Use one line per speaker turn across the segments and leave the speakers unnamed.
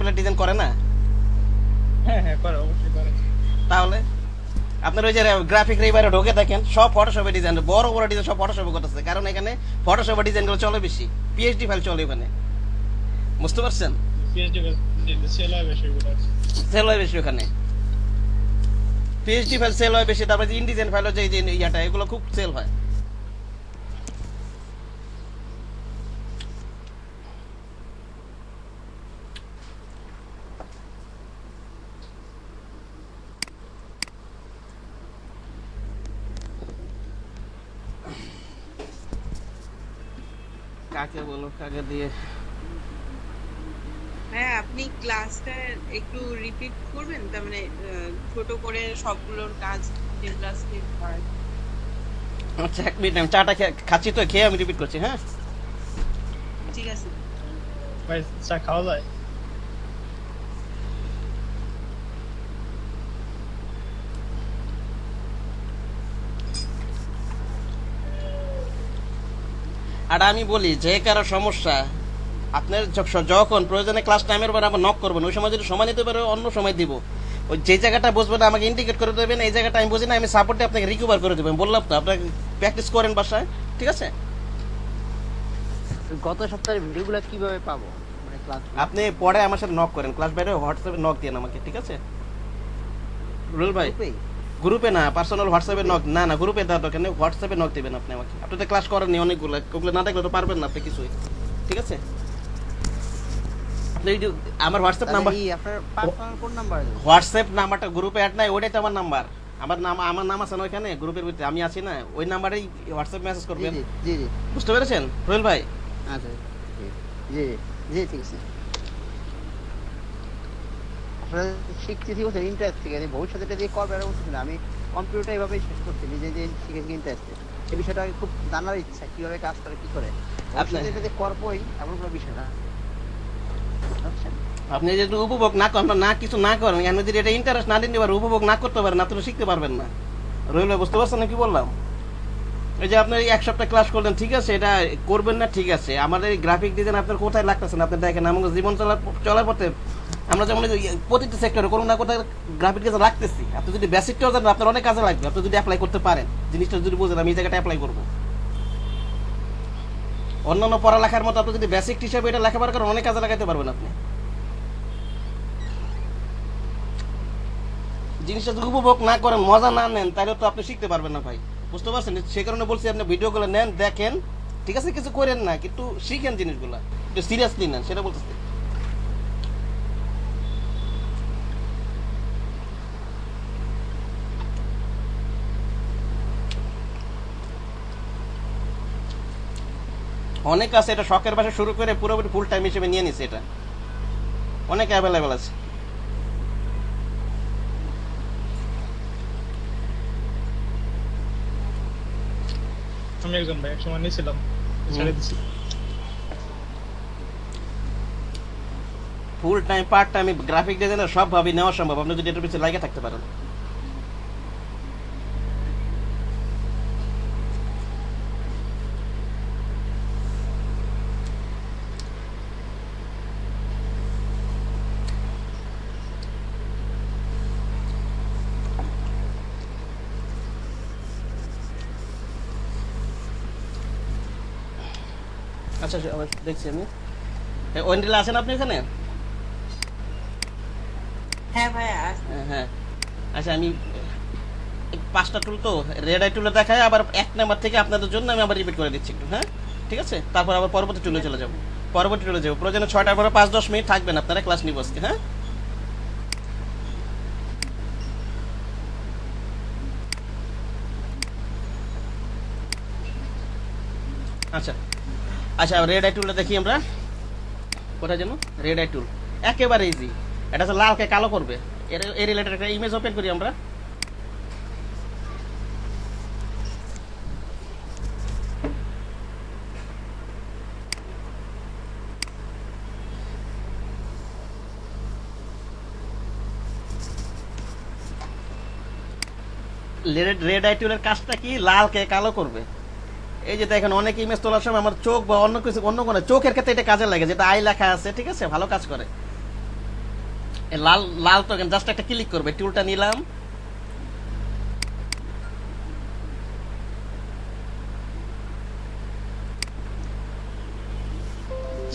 Template design করে না?
হ্যাঁ হ্যাঁ করে, অবশ্যই করে।
তাহলে আপনার ওই যে গ্রাফিক রেইবারে ঢোকে দেখেন সব ফটোশপে ডিজাইন, বড় বড় ডিজাইন সব ফটোশপে করতেছে, কারণ এখানে ফটোশপে ডিজাইনগুলো চলে বেশি, পিএইচডি ফাইল চলে ওখানে, বুঝতে পারছেন?
পিএইচডি সেল হয় বেশি এগুলো।
সেল হয় বেশি ওখানে, পিএইচডি ফাইল সেল হয় বেশি, তারপরে ইনডিজাইন ফাইল হচ্ছে এই যে ইয়াটা, এগুলো খুব সেল হয়। কাকে বলো, কাকে দিয়ে?
হ্যাঁ, আপনি ক্লাসটা একটু রিপিট করবেন, তার মানে ছোট করে সবগুলোর কাজ যেগুলো আজকে হয়।
আচ্ছা এক মিনিট, আমি চাটা খাচ্ছি তো, খেয়ে আমি রিপিট করছি। হ্যাঁ
ঠিক আছে।
ভাই চা খাওয়া যায়?
আর আমি বলি যে কারো সমস্যা আপনার যখন প্রয়োজনে ক্লাস টাইমের পর আবার নক করবেন, ওই সময় যদি সময় নিতে পারে অন্য সময় দিব, ওই যে জায়গাটা বুঝবেন আমাকে ইন্ডিকেট করে দেবেন, এই জায়গাটা আমি বুঝি না, আমি সাপোর্টে আপনাকে রিকভার করে দেবেন। বললাম তো আপনাকে প্র্যাকটিস করেন বাসায়, ঠিক আছে?
গত সপ্তাহের ভিডিওগুলো কিভাবে পাবো, মানে ক্লাস?
আপনি পরে আমার সাথে নক করেন, ক্লাস বাইরে হোয়াটসঅ্যাপে নক দেন আমাকে, ঠিক আছে? রুল ভাই, গ্রুপে না, পার্সোনাল হোয়াটসঅ্যাপে নক, না না গ্রুপে দেওয়ার দরকার নেই, হোয়াটসঅ্যাপে নক দেবেন আপনি আমাকে। আপনি তো ক্লাস করেননি অনেকগুলো, ওগুলো না দেখলে তো পারবেন না আপনি কিছুই, ঠিক আছে? আপনি আমার হোয়াটসঅ্যাপ নাম্বার,
আপনার পার্সোনাল কোন নাম্বার?
হোয়াটসঅ্যাপ নাম্বারটা গ্রুপে অ্যাড নাই, ওইটাই তো আমার নাম্বার। আমার নাম আছে না ওইখানে গ্রুপের ভিতরে, আমি আছি না, ওই নাম্বারেই হোয়াটসঅ্যাপ মেসেজ করবেন।
জি জি,
বুঝতে পেরেছেন রুল ভাই?
আচ্ছা জি জি ঠিক আছে। আপনারা শিখতেছি বলছেন ইন্টারেস্ট থেকে, ভবিষ্যতে এটা দিয়ে করবে আর বলতেছি না, আমি কম্পিউটার এভাবেই শেষ করছি, নিজে যে শিখে ইন্টারেস্ট, এই বিষয়টা খুব জানার ইচ্ছা, কিভাবে কাজ করে কি করে, ভবিষ্যতে এটা যে করবোই এমন কোনো বিষয় না।
আপনি যদি উপভোগ না করেন, না কিছু না করেন, আমি যদি এটা ইন্টারেস্ট না দিতে পারেন, উপভোগ না করতে পারেন, আপনি শিখতে পারবেন না। রুল ভাই বুঝতে পারছেন না কি বললাম? এই যে আপনি এক সপ্তাহ ক্লাস করলেন, ঠিক আছে, এটা করবেন না, ঠিক আছে, আমাদের এই গ্রাফিক ডিজাইন আপনার কোথায় লাগতেছে না আপনি দেখেন, আমাদের জীবন চলার পথে আমরা যেমন প্রতিটি সেক্টরে কোনো না কোথায় গ্রাফিক ডিজাইন রাখতেছি। আপনি যদি বেসিকটাও জানেন আপনার অনেক কাজে লাগবে, আপনি যদি অ্যাপ্লাই করতে পারেন, জিনিসটা যদি বুঝেন আমি এই জায়গাটা অ্যাপ্লাই করবো। অন্যান্য পড়ালেখার মতো আপনি যদি বেসিক হিসাবে এটা লেখাপড়া করেন অনেক কাজে লাগাতে পারবেন আপনি। জিনিসটা যদি উপভোগ না করেন, মজা না নেন, তাহলে তো আপনি শিখতে পারবেন না ভাই, বুঝতে পারছেন? সে কারণে বলছি আপনি ভিডিওগুলো নেন, দেখেন, ঠিক আছে, কিছু করেন না, কিন্তু শিখেন জিনিসগুলো, একটু সিরিয়াসলি নেন, সেটা বলতেছি। অনেক আছে এটা শখের বাসা শুরু করে পুরোপুরি ফুল টাইম হিসেবে নিয়ে নিছে, এটা অনেক অ্যাভেলেবেল আছে।
আমি একজন ভাই একসময় নিয়েছিলাম, ছেড়ে দিচ্ছি।
Full time part time graphic designer সব ভাবে নেওয়া সম্ভব, আপনি যদি এটার পিছনে লাগে থাকতে পারেন। আচ্ছা আবার দেখছি আমি, ওয়েন্ড্রিলা আছেন আপনি এখানে?
হ্যাঁ ভাইয়া।
হ্যাঁ আচ্ছা, আমি 5টা টুল তো রেড আই টুলে দেখায়, আবার 1 নাম্বার থেকে আপনাদের জন্য আমি আবার রিপিট করে দিচ্ছি একটু। হ্যাঁ ঠিক আছে, তারপর আবার পরবর্তী টুলে চলে যাবো, পরবর্তী টুলে যাবো। প্রয়োজনে 6টার পরে 5-10 মিনিট থাকবেন আপনারা, ক্লাস নিব আজকে। হ্যাঁ আচ্ছা আচ্ছা, রেড আই টুলটা দেখি আমরা, কোথায় যেন রেড আই টুল, একেবারে ইজি। এটা হচ্ছে লালকে কালো করবে, এর রিলেটেড একটা ইমেজ ওপেন করি আমরা। রেড আই টুলের কাজটা কি, লালকে কালো করবে। এই যে দেখেন অনেক ইমেজ তোলার সময় আমার চোখ বা অন্য কিছু, অন্য কোনো চোখের ক্ষেত্রে এটা কাজে লাগে, যেটা আই লেখা আছে, ঠিক আছে, ভালো কাজ করে। এই লাল লাল তো জাস্ট একটা ক্লিক করবে, টুলটা নিলাম,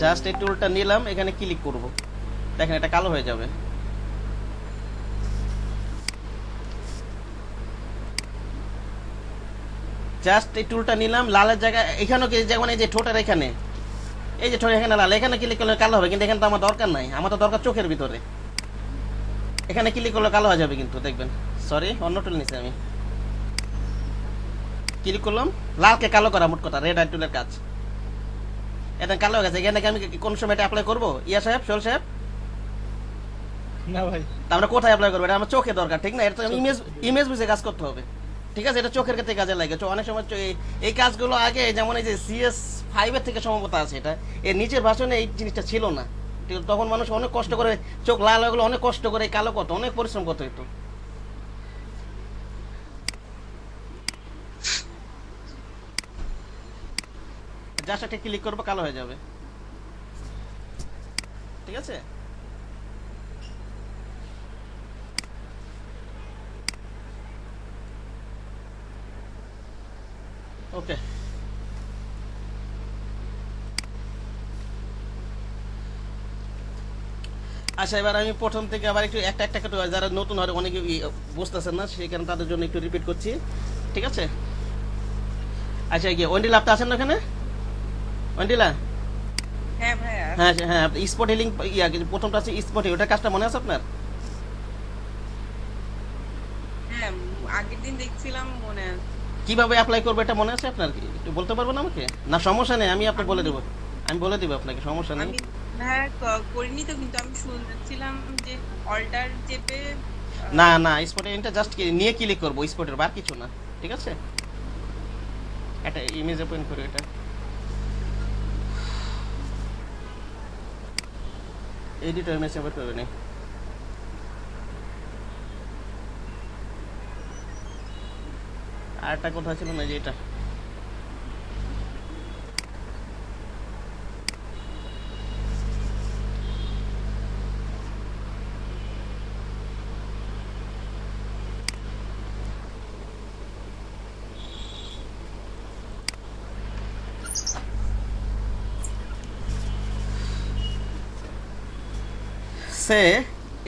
জাস্ট এই টুলটা নিলাম, এখানে ক্লিক করব, দেখেন এটা কালো হয়ে যাবে। জাস্ট এই টুলটা নিলাম, লালের জায়গায় এখানেও কি যেমন এই যে ঠোঁটের এখানে, এই যে ঠোঁট এখানে লাল, এখানে ক্লিক করলে কালো হবে, কিন্তু এখানে তো আমার দরকার নাই, আমার তো দরকার চোখের ভিতরে। এখানে ক্লিক করলে কালো হয়ে যাবে কিন্তু দেখবেন। সরি, অন্য টুল নিছি আমি। ক্লিক করলাম, লালকে কালো করা, মোট কথা রেড আই টুলের কাজ। এটা কালো হয়ে গেছে। এখানে কি আমি কোন সময় এটা অ্যাপ্লাই করবো ইয়া সাহেব, সোহেল সাহেব?
না ভাই,
তা আমরা কোথায় অ্যাপ্লাই করবো? এটা আমার চোখে দরকার, ঠিক না? এটা তো ইমেজ ইমেজ বুঝে কাজ করতে হবে, ঠিক আছে? এটা চোখের ক্ষেত্রে কাজে লাগে। অনেক সময় এই কাজগুলো আগে যেমন এই যে CS5 এর থেকে সম্ভবত আছে, এটা এর নিচের ভাষণে এই জিনিসটা ছিল না। ঠিক আছে? তখন মানুষ অনেক কষ্ট করে চোখ লাল হয়ে গেলো, অনেক কষ্ট করে কালো করতো, অনেক পরিশ্রম করতে হতো। জাস্ট একটা ক্লিক করবো, কালো হয়ে যাবে, ঠিক আছে? ওকে, আচ্ছা এবার আমি প্রথম থেকে আবার একটু একটা একটা করে, যারা নতুন হয় অনেকে বুঝতেছেন না, সেখানে তাদের জন্য একটু রিপিট করছি, ঠিক আছে? আচ্ছা গিয়ে ওয়েন্ডিলা আপনি আছেন না এখানে? ওয়েন্ডিলা,
হ্যাঁ ভাইয়া।
হ্যাঁ হ্যাঁ, স্পট হিলিং ইয়া প্রথমটা আছে স্পট, ওটা কাজটা মনে আছে আপনার?
হ্যাঁ, আগের দিন দেখছিলাম, মনে আছে।
কিভাবে অ্যাপ্লাই করবো এটা মনে আছে আপনার? কি একটু বলতে পারবেন আমাকে? না সমস্যা নেই, আমি আপনাকে বলে দেবো, আমি বলে দেবো আপনাকে, সমস্যা নেই।
আমি হ্যাঁ করিনি তো, কিন্তু আমি শুনছিলাম যে অল্টার চেপে
না না, স্পটে এটা জাস্ট নিয়ে ক্লিক করবো, স্পটের বার কিছু না, ঠিক আছে? একটা ইমেজ ওপেন করে এটা এডিটর ইমেজ ওপেন করে নি। আরেকটা কথা ছিল না যে এটা সে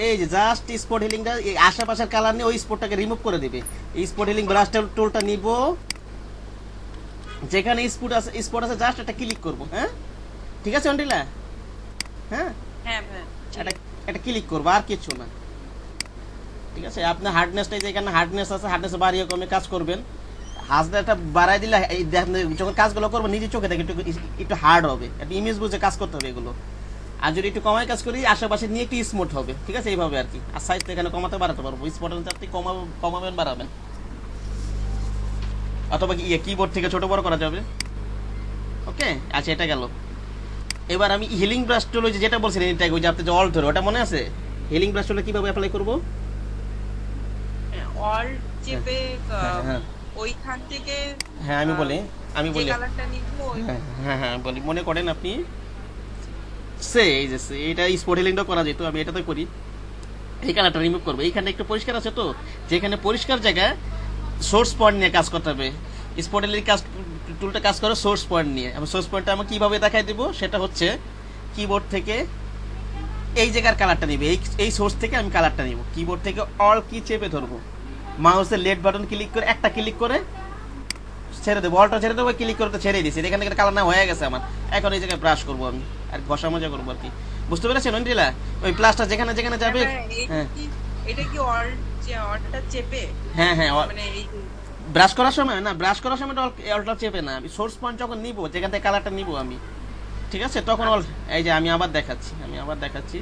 এই যে জাস্ট স্পট হিলিংটা এই আশেপাশের কালার নিয়ে ওই স্পটটাকে রিমুভ করে দিবে। এই স্পট হিলিং ব্রাশ টুলটা নিব, যেখানে স্পট আছে জাস্ট একটা ক্লিক করব, হ্যাঁ ঠিক আছে অন্ডিলা? হ্যাঁ
হ্যাঁ ভাইয়া।
এটা এটা ক্লিক করবো, আর কিছু না, ঠিক আছে? আপনি হার্ডনেসটা যেখানে হার্ডনেস আছে, হার্ডনেস বাড়িয়ে কমে কাজ করবেন। হার্ডনেসটা বাড়াই দিলে এই দেখেন যখন কাজগুলো করবো নিজে চোখে দেখে একটু একটু হার্ড হবে, একটা ইমেজ বুঝে কাজ করতে হবে এগুলো। আর যদি একটু কমায় কাজ করি আশেপাশে নিয়ে একটু স্মুথ হবে, ঠিক আছে? এইভাবে আর কি। আর সাইজটা এখানে কমাতে বাড়াতে পারবো, স্পটের আপনি কমাবেন বাড়াবেন, অথবা কিবোর্ড থেকে ছোট বড় করা যাবে। ওকে, আচ্ছা এটা গেল। এবার আমি হিলিং ব্রাশ টুল যেটা বলছিলেন এটা ওই যে আপনি যে অল ধরে, ওটা মনে আছে? হিলিং ব্রাশ টুলে কিভাবে অ্যাপ্লাই করব?
অল্ট চেপে
হ্যাঁ
ওইখান থেকে
হ্যাঁ আমি বলি
যে কালারটা নিব
হ্যাঁ হ্যাঁ বলি, মনে করেন আপনি এই যে এটা স্পট হিলিংটা করা যেত, আমি এটাতে করি। এই কালারটা রিমুভ করবো, এইখানে একটু পরিষ্কার আছে তো, যেখানে পরিষ্কার জায়গায় সোর্স পয়েন্ট নিয়ে কাজ করতে হবে। স্পট হিলিং কাজ টুলটা কাজ করে সোর্স পয়েন্ট নিয়ে। আমি সোর্স পয়েন্টটা আমি কিভাবে দেখাই দেবো, সেটা হচ্ছে কিবোর্ড থেকে এই জায়গার কালারটা নিবে, এই সোর্স থেকে আমি কালারটা নিব। কিবোর্ড থেকে অল কি চেপে ধরবো, মাউসের লেফট বাটন ক্লিক করে একটা ক্লিক করে ছেড়ে দেবো, অলটা ছেড়ে দেবো, ক্লিক করে তো ছেড়ে দিয়েছি, এখান থেকে কালার না হয়ে গেছে আমার। এখন এই জায়গায় ব্রাশ করবো আমি, আর ঘষা মজা করবো আর কি, বুঝতে পেরেছেন অন্ডিলা? ওই প্লাসটা যেখানে যেখানে যাবে, হ্যাঁ
এটা কি অল্টটা চেপে?
হ্যাঁ হ্যাঁ,
মানে এই
ব্রাশ করার সময় না, ব্রাশ করার সময় অল্টা চেপে না, আমি সোর্স পয়েন্ট যখন নিব, যেখান থেকে কালারটা নিব আমি, ঠিক আছে? তখন এই যে আমি আবার দেখাচ্ছি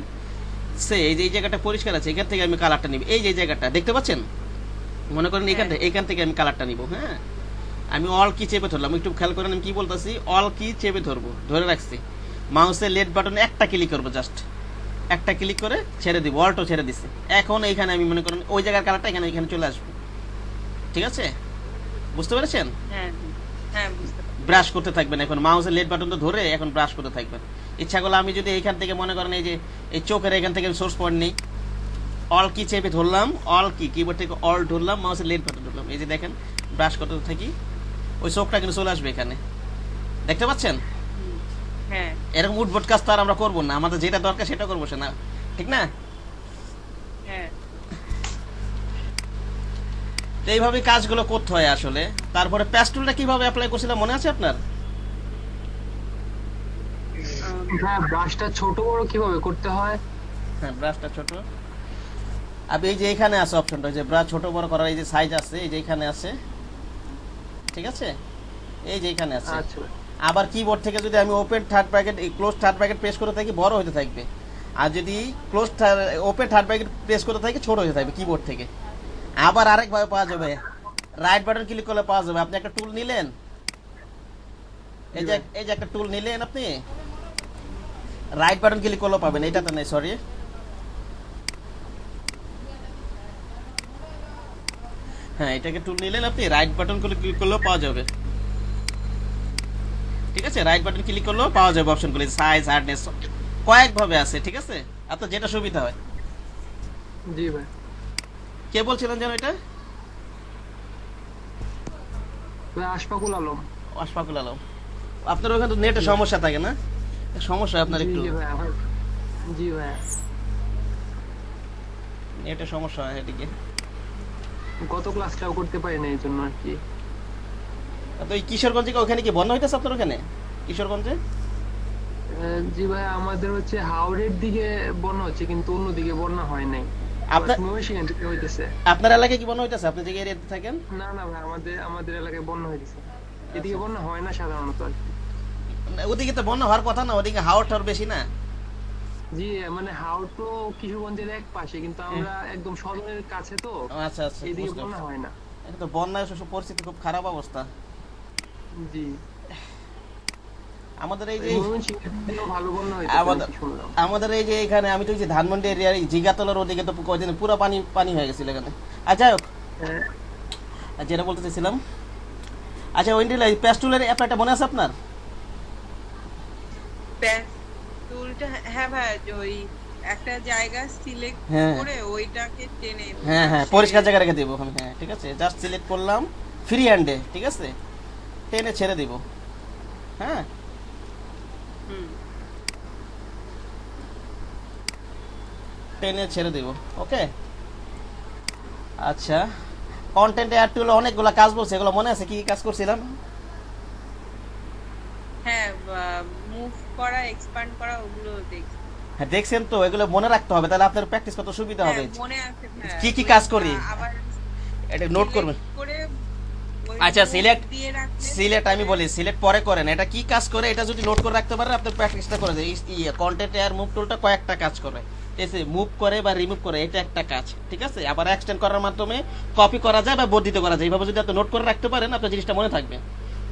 সে এই যে এই জায়গাটা পরিষ্কার আছে, এখান থেকে আমি কালারটা নিব। এই যে জায়গাটা দেখতে পাচ্ছেন, মনে করেন এখান থেকে আমি কালারটা নিব। হ্যাঁ, আমি অল কি চেপে ধরলাম, একটু খেয়াল করেন আমি কি বলতেছি, অল কি চেপে ধরবো, ধরে রাখছি, মাউসের লেফট বাটনে একটা ক্লিক করবো, জাস্ট একটা ক্লিক করে ছেড়ে দিব, অল্টো ছেড়ে দিছি। এখন এইখানে আমি মনে করেন ওই জায়গার কালারটা এখানে চলে আসবো, ঠিক আছে? বুঝতে পেরেছেন?
হ্যাঁ হ্যাঁ বুঝতে পারছি।
ব্রাশ করতে থাকবেন, এখন মাউসের লেফট বাটন ধরে এখন ব্রাশ করতে থাকবেন। ইচ্ছা করলে আমি যদি এইখান থেকে মনে করেন এই যে এই চোখের এখান থেকে সোর্স পয়েন্ট নেই, অল কি চেপে ধরলাম, অল কি কিবোর্ড থেকে অল ধরলাম, মাউসের লেফট বাটন ধরলাম, এই যে দেখেন ব্রাশ করতে থাকি ওই চোখটা কিন্তু চলে আসবে এখানে, দেখতে পাচ্ছেন?
হ্যাঁ
এরকম উঠবট কাজ তো আর আমরা করবো না, আমাদের যেটা দরকার সেটা করবো, সে না ঠিক না?
হ্যাঁ
তো এইভাবে কাজগুলো করতে হয় আসলে। তারপরে প্যাস্টুলটা কিভাবে অ্যাপ্লাই করছিলাম মনে আছে আপনার?
হ্যাঁ, ব্রাশটা ছোট বড় কিভাবে করতে হয়?
হ্যাঁ, ব্রাশটা ছোট, আপনি এই যে এখানে আছে অপশনটা, যে ব্রাশ ছোট বড় করার এই যে সাইজ আছে, এই যে এখানে আছে, ঠিক আছে, এই যে এখানে আছে।
আচ্ছা
আবার কিবোর্ড থেকে যদি আমি open third bracket close third bracket press করে থাকি বড় হতে থাকবে, আর যদি close open third bracket press করে থাকি ছোট হতে থাকবে কিবোর্ড থেকে। আবার আরেকভাবে পাওয়া যাবে, রাইট বাটন ক্লিক করলে পাওয়া যাবে। আপনি একটা টুল নিলেন, এই যে একটা টুল নিলেন, আপনি রাইট বাটন ক্লিক করলে পাবেন, এটাতে নেই, সরি, হ্যাঁ এটাকে টুল নিলেন আপনি, রাইট বাটন ক্লিক করলেও পাওয়া যাবে, ঠিক আছে, রাইট বাটন ক্লিক করলেও পাওয়া যাবে অপশনগুলি, সাইজ, হার্ডনেস, কয়েকভাবে আছে, ঠিক আছে, আপনার যেটা সুবিধা হয়।
জি ভাই।
কে বলছিলেন যেন এটা?
ভাই আশফাকুল আলম।
আশফাকুল আলম। আপনার ওখানে তো নেটের সমস্যা থাকে না? সমস্যা আপনার
জি
একটু,
জি ভাই জি ভাই,
নেটের সমস্যা হয় এদিকে।
গত ক্লাসটাও করতে পারি না এই জন্য আর কি।
তো এই কিশোরগঞ্জে ওখানে কি বন্যা হইতেছে আপনার ওখানে কিশোরগঞ্জে?
জি ভাই, আমাদের হচ্ছে হাওড়ের দিকে বন্যা হচ্ছে, কিন্তু অন্যদিকে বন্যা হয় নাই।
আপনার
ময়মনসিংহের দিকে হইতেছে।
আপনার এলাকায় কি বন্যা হইতেছে? আপনি যে এরিয়াতে থাকেন?
না না ভাই, আমাদের এলাকায় বন্যা হইতেছে। এদিকে বন্যা হয় না সাধারণত আর কি।
ওদিকে তো বন্যা হওয়ার কথা না, ওদিকে হাওড় টাওয়ার বেশি না?
জি, মানে হাওড় তো কিশোরগঞ্জের এক পাশে, কিন্তু আমরা একদম সদরের কাছে তো,
আচ্ছা আচ্ছা,
এদিকে
বুঝতে
বন্যা
পারছি।
হয় না।
এখন তো বন্যায় পরিস্থিতি খুব খারাপ অবস্থা
জি,
আমাদের এই যে
ময়মনসিংহের দিকেও ভালো বন্যা হইতেছে
আমাদের
নাকি শুনলাম।
আমাদের এই যে এখানে আমি তো এই যে ধানমন্ডি এরিয়ার জিগাতলার ওদিকে তো কয়দিন পুরো পানি পানি হয়ে গেছিল এখানে। আচ্ছা
হ্যাঁ,
যেটা বলতে চাইছিলাম, আচ্ছা ওইন্ডিল এই প্যাস্টুলের অ্যাপ্লাইটা মনে আছে আপনার?
টুলটা, হ্যাঁ ভাই, ওই একটা জায়গা সিলেক্ট
হ্যাঁ।
করে ওইটাকে টেনে,
হ্যাঁ হ্যাঁ, পরিষ্কার জায়গায় রেখে দেবো আমি, হ্যাঁ ঠিক আছে, জাস্ট সিলেক্ট করলাম ফ্রি হ্যান্ডে, ঠিক আছে, টেনে ছেড়ে দিব, হ্যাঁ
হুম,
টেনে ছেড়ে দিব, ওকে। আচ্ছা, কন্টেন্ট অ্যাড টুল অনেকগুলো কাজ বলছে, এগুলো মনে আছে কি কি কাজ করছিলাম?
হ্যাঁ, মুভ করা, এক্সপ্যান্ড করা, ওগুলো দেখছি।
হ্যাঁ দেখছেন তো, এগুলো মনে রাখতে হবে, তাহলে আপনার প্র্যাকটিস করতে সুবিধা হবে।
হ্যাঁ, মনে আছে ভাই।
কি কি কাজ করি
আবার
এটা নোট করবেন।
করে ওই
আচ্ছা,
move
সিলেক্ট
দিয়ে রাখলে,
সিলেক্ট আমি বলি, সিলেক্ট পরে করেন, এটা কি কাজ করে এটা যদি নোট করে রাখতে পারেন আপনার প্র্যাকটিসটা করে দেয়। কন্টেন্ট এর মুভ টুলটা কয়েকটা কাজ করে, ঠিক আছে, মুভ করে বা রিমুভ করে, এটা একটা কাজ, ঠিক আছে, আবার এক্সটেন্ড করার মাধ্যমে কপি করা যায় বা বর্ধিত করা যায়, এইভাবে যদি আপনি নোট করে রাখতে পারেন আপনার জিনিসটা মনে থাকবে।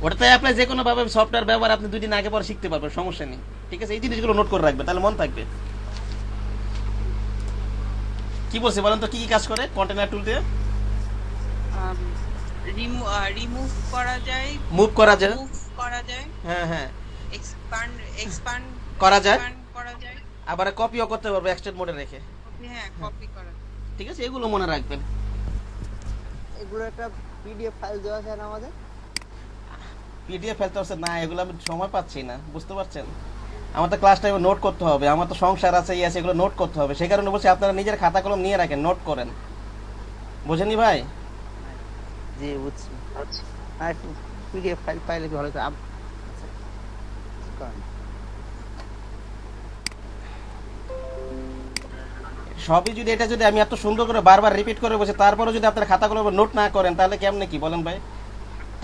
ওটাতে অ্যাপ্লাই যে কোনো ভাবে সফটওয়্যার ব্যবহার আপনি 2 দিন আগে পরে শিখতে পারবেন, সমস্যা নেই, ঠিক আছে, এই জিনিসগুলো নোট করে রাখবেন, তাহলে মনে থাকবে। কি বলছে বলেন তো, কি কি কাজ করে কন্টেন্ট টুল দিয়ে?
রিমুভ করা যায়,
মুভ করা যায়,
মুভ করা যায়,
হ্যাঁ হ্যাঁ
এক্সপ্যান্ড
করা যায়,
করা যায়,
আবার কপিও করতে পারবে এক্সটেন্ড মোডে রেখে,
হ্যাঁ, কপি করা যায়।
ঠিক আছে, এগুলো মনে রাখবেন।
এগুলো একটা পিডিএফ ফাইল দেওয়া আছে না আমাদের?
পিডিএফ ফেলতে হচ্ছে না, এগুলো আমি সময় পাচ্ছি না, বুঝতে পারছেন, আমার তো ক্লাস টাইমে নোট করতে হবে, আমার তো সংসার আছে, এই আছে, এগুলো নোট করতে হবে, সেই কারণে বলছি আপনারা নিজের খাতা কলম নিয়ে রাখেন, নোট করেন, বুঝেননি ভাই?
জি বুঝছি। আর পিডিএফ ফাইল পাইলে কি ভালো হতো?
সবই যদি এটা যদি আমি এত সুন্দর করে বারবার রিপিট করে বসে, তারপরে যদি আপনার খাতা কলমে নোট না করেন তাহলে কেমনে কি বলেন ভাই?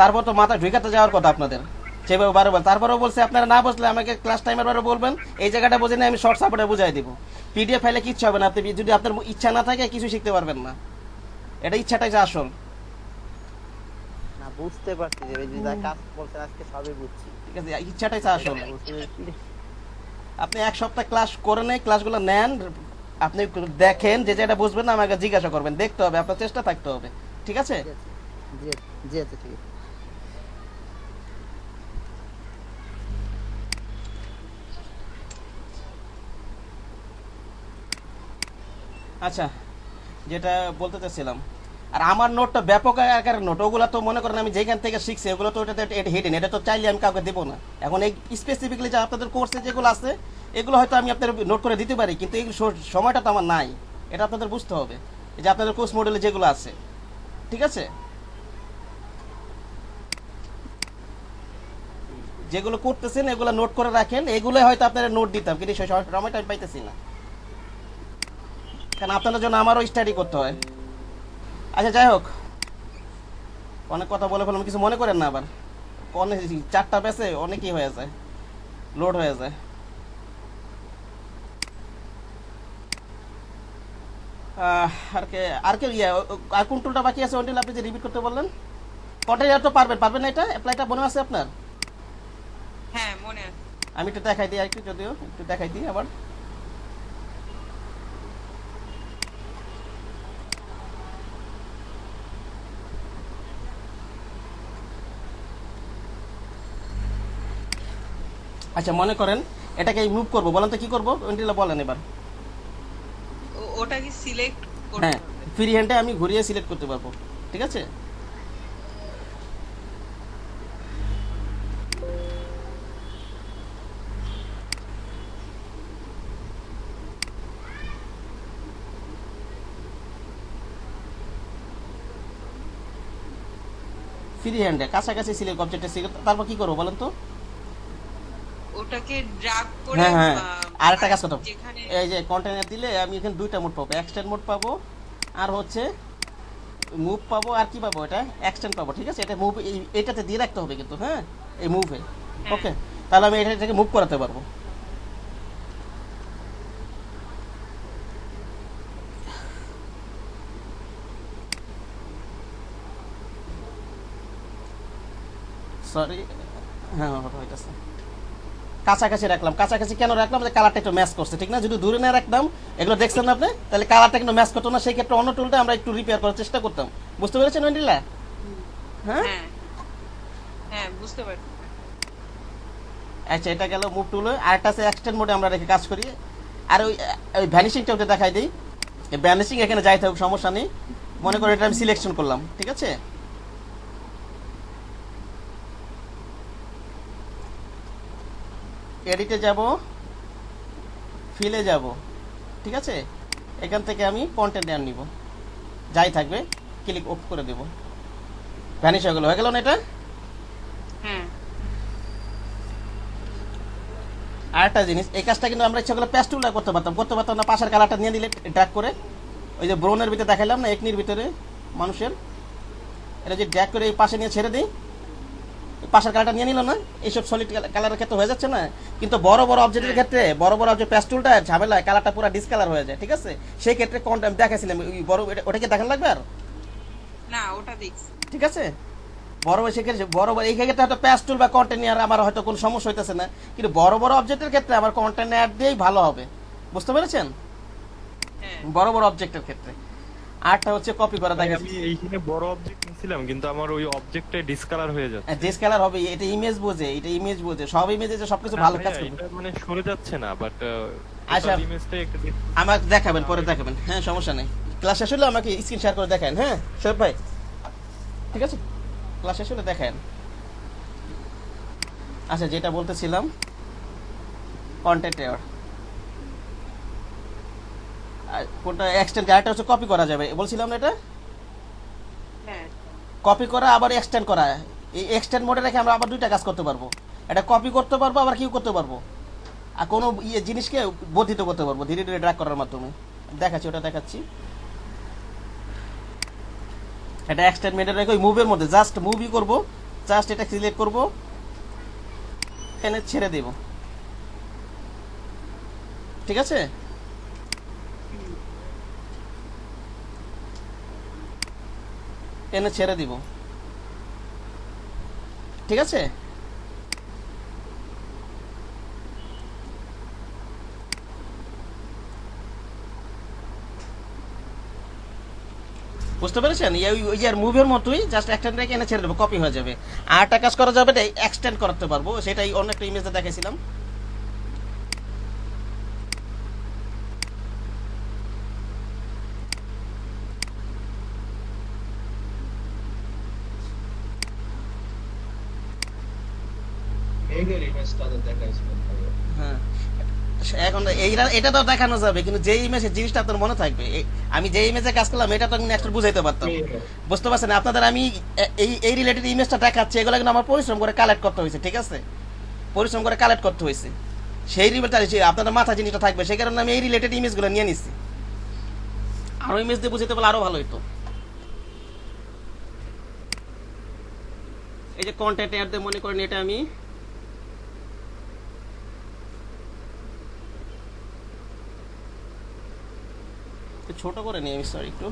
তারপর তো মাথা ঢুকাতে যাওয়ার কথা আপনাদের, সেভাবে বারবার, তারপরেও বলছে আপনারা না বসলে আমাকে ক্লাস টাইমের বারে বলবেন, এই জায়গাটা বোঝেন আমি শর্ট সাপোর্টে বুঝাই দিব। পিডিএফ ফাইলে কিচ্ছু হবে না, আপনি যদি আপনার ইচ্ছা না থাকে কিছু শিখতে পারবেন না, এটা ইচ্ছাটাই যে আসল,
না বুঝতে পারছি যে এই যে যা কাজ বলছেন আজকে সবই বুঝছি।
ঠিক আছে, ইচ্ছাটাই যে আসল।
বুঝতে পেরেছি।
আপনি এক সপ্তাহ ক্লাস করে নেই, ক্লাসগুলো নেন, আপনি দেখেন, যে যেটা বুঝবেন না আমাকে জিজ্ঞাসা করবেন, দেখতে হবে, আপনার চেষ্টা থাকতে হবে, ঠিক আছে?
জি জি আচ্ছা ঠিক আছে।
আচ্ছা, যেটা বলতে চাচ্ছিলাম, আর আমার নোটটা ব্যাপক আকারের নোট, ওগুলো তো মনে করেন আমি যেখান থেকে শিখছি ওগুলো তো ওটাতে হিডেন, এটা তো চাইলে আমি কাউকে দেবো না। এখন এই স্পেসিফিকলি যে আপনাদের কোর্সে যেগুলো আছে এগুলো হয়তো আমি আপনাদের নোট করে দিতে পারি, কিন্তু এই সময়টা তো আমার নাই, এটা আপনাদের বুঝতে হবে। এই যে আপনাদের কোর্স মডেলে যেগুলো আছে, ঠিক আছে, যেগুলো করতেছেন এগুলো নোট করে রাখেন, এগুলো হয়তো আপনারা নোট দিতাম, কিন্তু সেই সময়টা আমি পাইতেছি না, কারণ আপনাদের জন্য আমারও স্টাডি করতে হয়। আচ্ছা যাই হোক, অনেক কথা বলে ফেললাম, কিছু মনে করেন না আবার। অনেক 4টা পেছে অনেকই হয়ে যায়, লোড হয়ে যায়। আর কে আর কোন টুলটা বাকি আছে ওন্টিল আপনি যে রিপিট করতে বললেন? কন্টেইনার তো পারবেন না, এটা অ্যাপ্লাইটা মনে আছে আপনার?
হ্যাঁ মনে আছে।
আমি একটু দেখাই দিই, একটু যদিও একটু দেখাই দিই আবার। আচ্ছা মনে করেন এটাকে মুভ করবো, বলেন তো কি করবো ওন্টিল বলেন এবার।
ওটা কি সিলেক্ট করতে
হ্যাঁ,
হবে?
ফ্রি হ্যান্ডে আমি ঘুরিয়ে সিলেক্ট করতে পারবো, ঠিক আছে। ফ্রি হ্যান্ডে কাছাকাছি সিলেক্ট অবজেক্টে সিলেক্ট, তারপর কি করবো বলেন তো?
ওটাকে ড্রাগ করে
হ্যাঁ হ্যাঁ, আরেকটা কাজ করতে হবে।
যেখানে
এই যে কন্টেইনার দিলে আমি এখানে 2টা মোড পাবো, এক্সটেন্ড মোড পাবো আর হচ্ছে মুভ পাবো, আর কি পাবো, এটা এক্সটেন্ড পাবো, ঠিক আছে। এটা মুভ এটাতে দিয়ে রাখতে হবে কিন্তু, হ্যাঁ এই মুভে, ওকে। তাহলে আমি এটাকে মুভ করাতে পারবো। সরি, হ্যাঁ হইতেছে। কাছাকাছি রাখলাম, কাছাকাছি কেন রাখলাম, যে কালারটা একটু ম্যাচ করছে, ঠিক না। যদি দূরে না রাখতাম, এগুলো দেখছেন না আপনি, তাহলে কালারটা কিন্তু ম্যাচ করতো না, সেই ক্ষেত্রে অন্য টুলটা আমরা একটু রিপেয়ার করার চেষ্টা করতাম। বুঝতে পেরেছেন ওয়েন্ডিলা? হ্যাঁ
হ্যাঁ হ্যাঁ বুঝতে পারছি।
আচ্ছা, এটা গেল মুভ টুল। আরেকটা আছে এক্সটেন্ড মোডে আমরা রেখে কাজ করি। আর ওই ভ্যানিশিংটা ওটা দেখাই দিই। এই ভ্যানিশিং এখানে যাইতে হোক, সমস্যা নেই। মনে করি এটা আমি সিলেকশন করলাম, ঠিক আছে। এডিটে যাব, ফিলে যাব, ঠিক আছে। এখান থেকে আমি কন্টেন্ট আন নিব, যাই থাকবে ক্লিক অফ করে দেব, ভ্যানিশ হয়ে গেল না এটা।
হ্যাঁ
আরেকটা জিনিস, এই কাজটা কিন্তু আমরা ইচ্ছা করলে পেস্ট টুলটা করতে পারতাম না। পাশের কালারটা নিয়ে নিলে ড্র্যাগ করে, ওই যে ব্রাউনের ভিতরে দেখাইলাম না, একনির ভিতরে মানুষের, এটা যে ড্র্যাগ করে এই পাশে নিয়ে ছেড়ে দিই, পাশের কালারটা নিয়ে নিল না। এইসব সলিড কালারের ক্ষেত্রে হয়ে যাচ্ছে না, কিন্তু বড় বড় অবজেক্টের ক্ষেত্রে বড় বড় অবজেক্ট পেস্ট টুলটা ঝামেলা, কালারটা পুরো ডিসকালার হয়ে যায়, ঠিক আছে। সেই ক্ষেত্রে কোনটা আমি দেখাইছিলাম, ওই বড় ওটাকে দেখান লাগবে আর,
না ওটা দেখছি।
ঠিক আছে। বড় সেক্ষেত্রে বড় এই ক্ষেত্রে হয়তো পেস্ট টুল বা কন্টেইনার আমার হয়তো কোনো সমস্যা হইতেছে না, কিন্তু বড় বড় অবজেক্টের ক্ষেত্রে আমার কন্টেইনার দিয়েই ভালো হবে। বুঝতে পেরেছেন?
হ্যাঁ
বড় বড় অবজেক্টের ক্ষেত্রে। আরটা হচ্ছে কপি করা,
ভাই,
দেখাচ্ছি।
আমি এইখানে বড় অবজেক্ট নিছিলাম, কিন্তু আমার ওই অবজেক্টে ডিসকালার হয়ে যাচ্ছে।
ডিসকালার হবে, এটা ইমেজ বোঝে, এটা ইমেজ বোঝে, সব ইমেজে যে সবকিছু ভালো কাজ করবে।
এটা মানে সরে যাচ্ছে না, বাট
আচ্ছা।
ইমেজটা একটু
আমাকে দেখাবেন, পরে দেখাবেন, হ্যাঁ সমস্যা নেই। ক্লাস শেষ হলে আমাকে স্ক্রিন শেয়ার করে দেখান, হ্যাঁ শোয়েব ভাই, ঠিক আছে। ক্লাস শেষ হলে দেখান। আচ্ছা, যেটা বলতেছিলাম কন্টেন্ট এর কোনটা এক্সটেন্ড, আরেকটা হচ্ছে কপি করা যাবে বলছিলাম না, এটা
হ্যাঁ
কপি করা আবার এক্সটেন্ড করা। এই এক্সটেন্ড মোডে রেখে আমরা আবার 2টা কাজ করতে পারবো, এটা কপি করতে পারবো, আবার কিউ করতে পারবো, আর কোনো জিনিসকে বর্ধিত করতে পারবো ধীরে ধীরে ড্র্যাগ করার মাধ্যমে। দেখাচ্ছি, ওটা দেখাচ্ছি। এটা এক্সটেন্ড মোডে রেখে ওই মুভের মধ্যে জাস্ট মুভই করব, জাস্ট এটা সিলেক্ট করব, এনে ছেড়ে দেব, ঠিক আছে। এনে ছেড়ে দিব, ঠিক আছে। বুঝতে পেরেছেন? ওই যে মুভের মতোই জাস্ট এক্সটেন্ড রেখে এনে ছেড়ে দেবো, কপি হয়ে যাবে। আর একটা কাজ করা যাবে, এক্সটেন্ড করতে পারবো, সেটাই অন্য একটা ইমেজে দেখাইছিলাম।
মেঘের ইমেজটা দেখাইছিল
হ্যাঁ এখন এটা তো দেখানো যাবে, কিন্তু যে ইমেজের জিনিসটা আপনার মনে থাকবে, আমি যে ইমেজে কাজ করলাম এটা তো আমি নেক্সট বুঝাইতে পারতাম। বুঝতে পারছেন? আপনাদের আমি এই রিলেটেড ইমেজটা দেখাচ্ছি, এগুলো কিন্তু আমার পরিশ্রম করে কালেক্ট করতে হয়েছে, ঠিক আছে? পরিশ্রম করে কালেক্ট করতে হয়েছে, সেই রিলেটেড আপনাদের মাথা জিনিসটা থাকবে, সেই কারণে আমি এই রিলেটেড ইমেজগুলো নিয়ে নিচ্ছি। আরো ইমেজ দিয়ে বুঝাইতে পারলে আরো ভালো হইতো। এই যে কন্টেন্ট অ্যাড দিয়ে মনে করেন এটা আমি ছোট করে নিই, আমি সরি একটু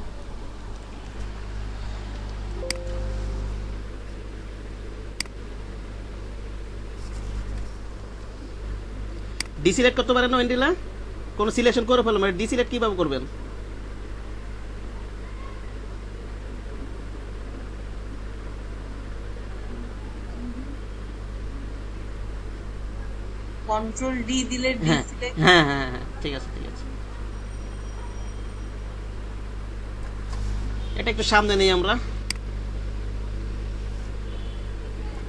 ডিসিলেক্ট করতে পারেন না ওয়েন্ডিলা? কোন সিলেকশন করে ফেললাম, ডিসিলেক্ট কিভাবে করবেন?
কন্ট্রোল ডি দিলে
হ্যাঁ
ডিসিলেক্ট।
হ্যাঁ হ্যাঁ হ্যাঁ ঠিক আছে ঠিক আছে। এটা একটু সামনে নেই আমরা,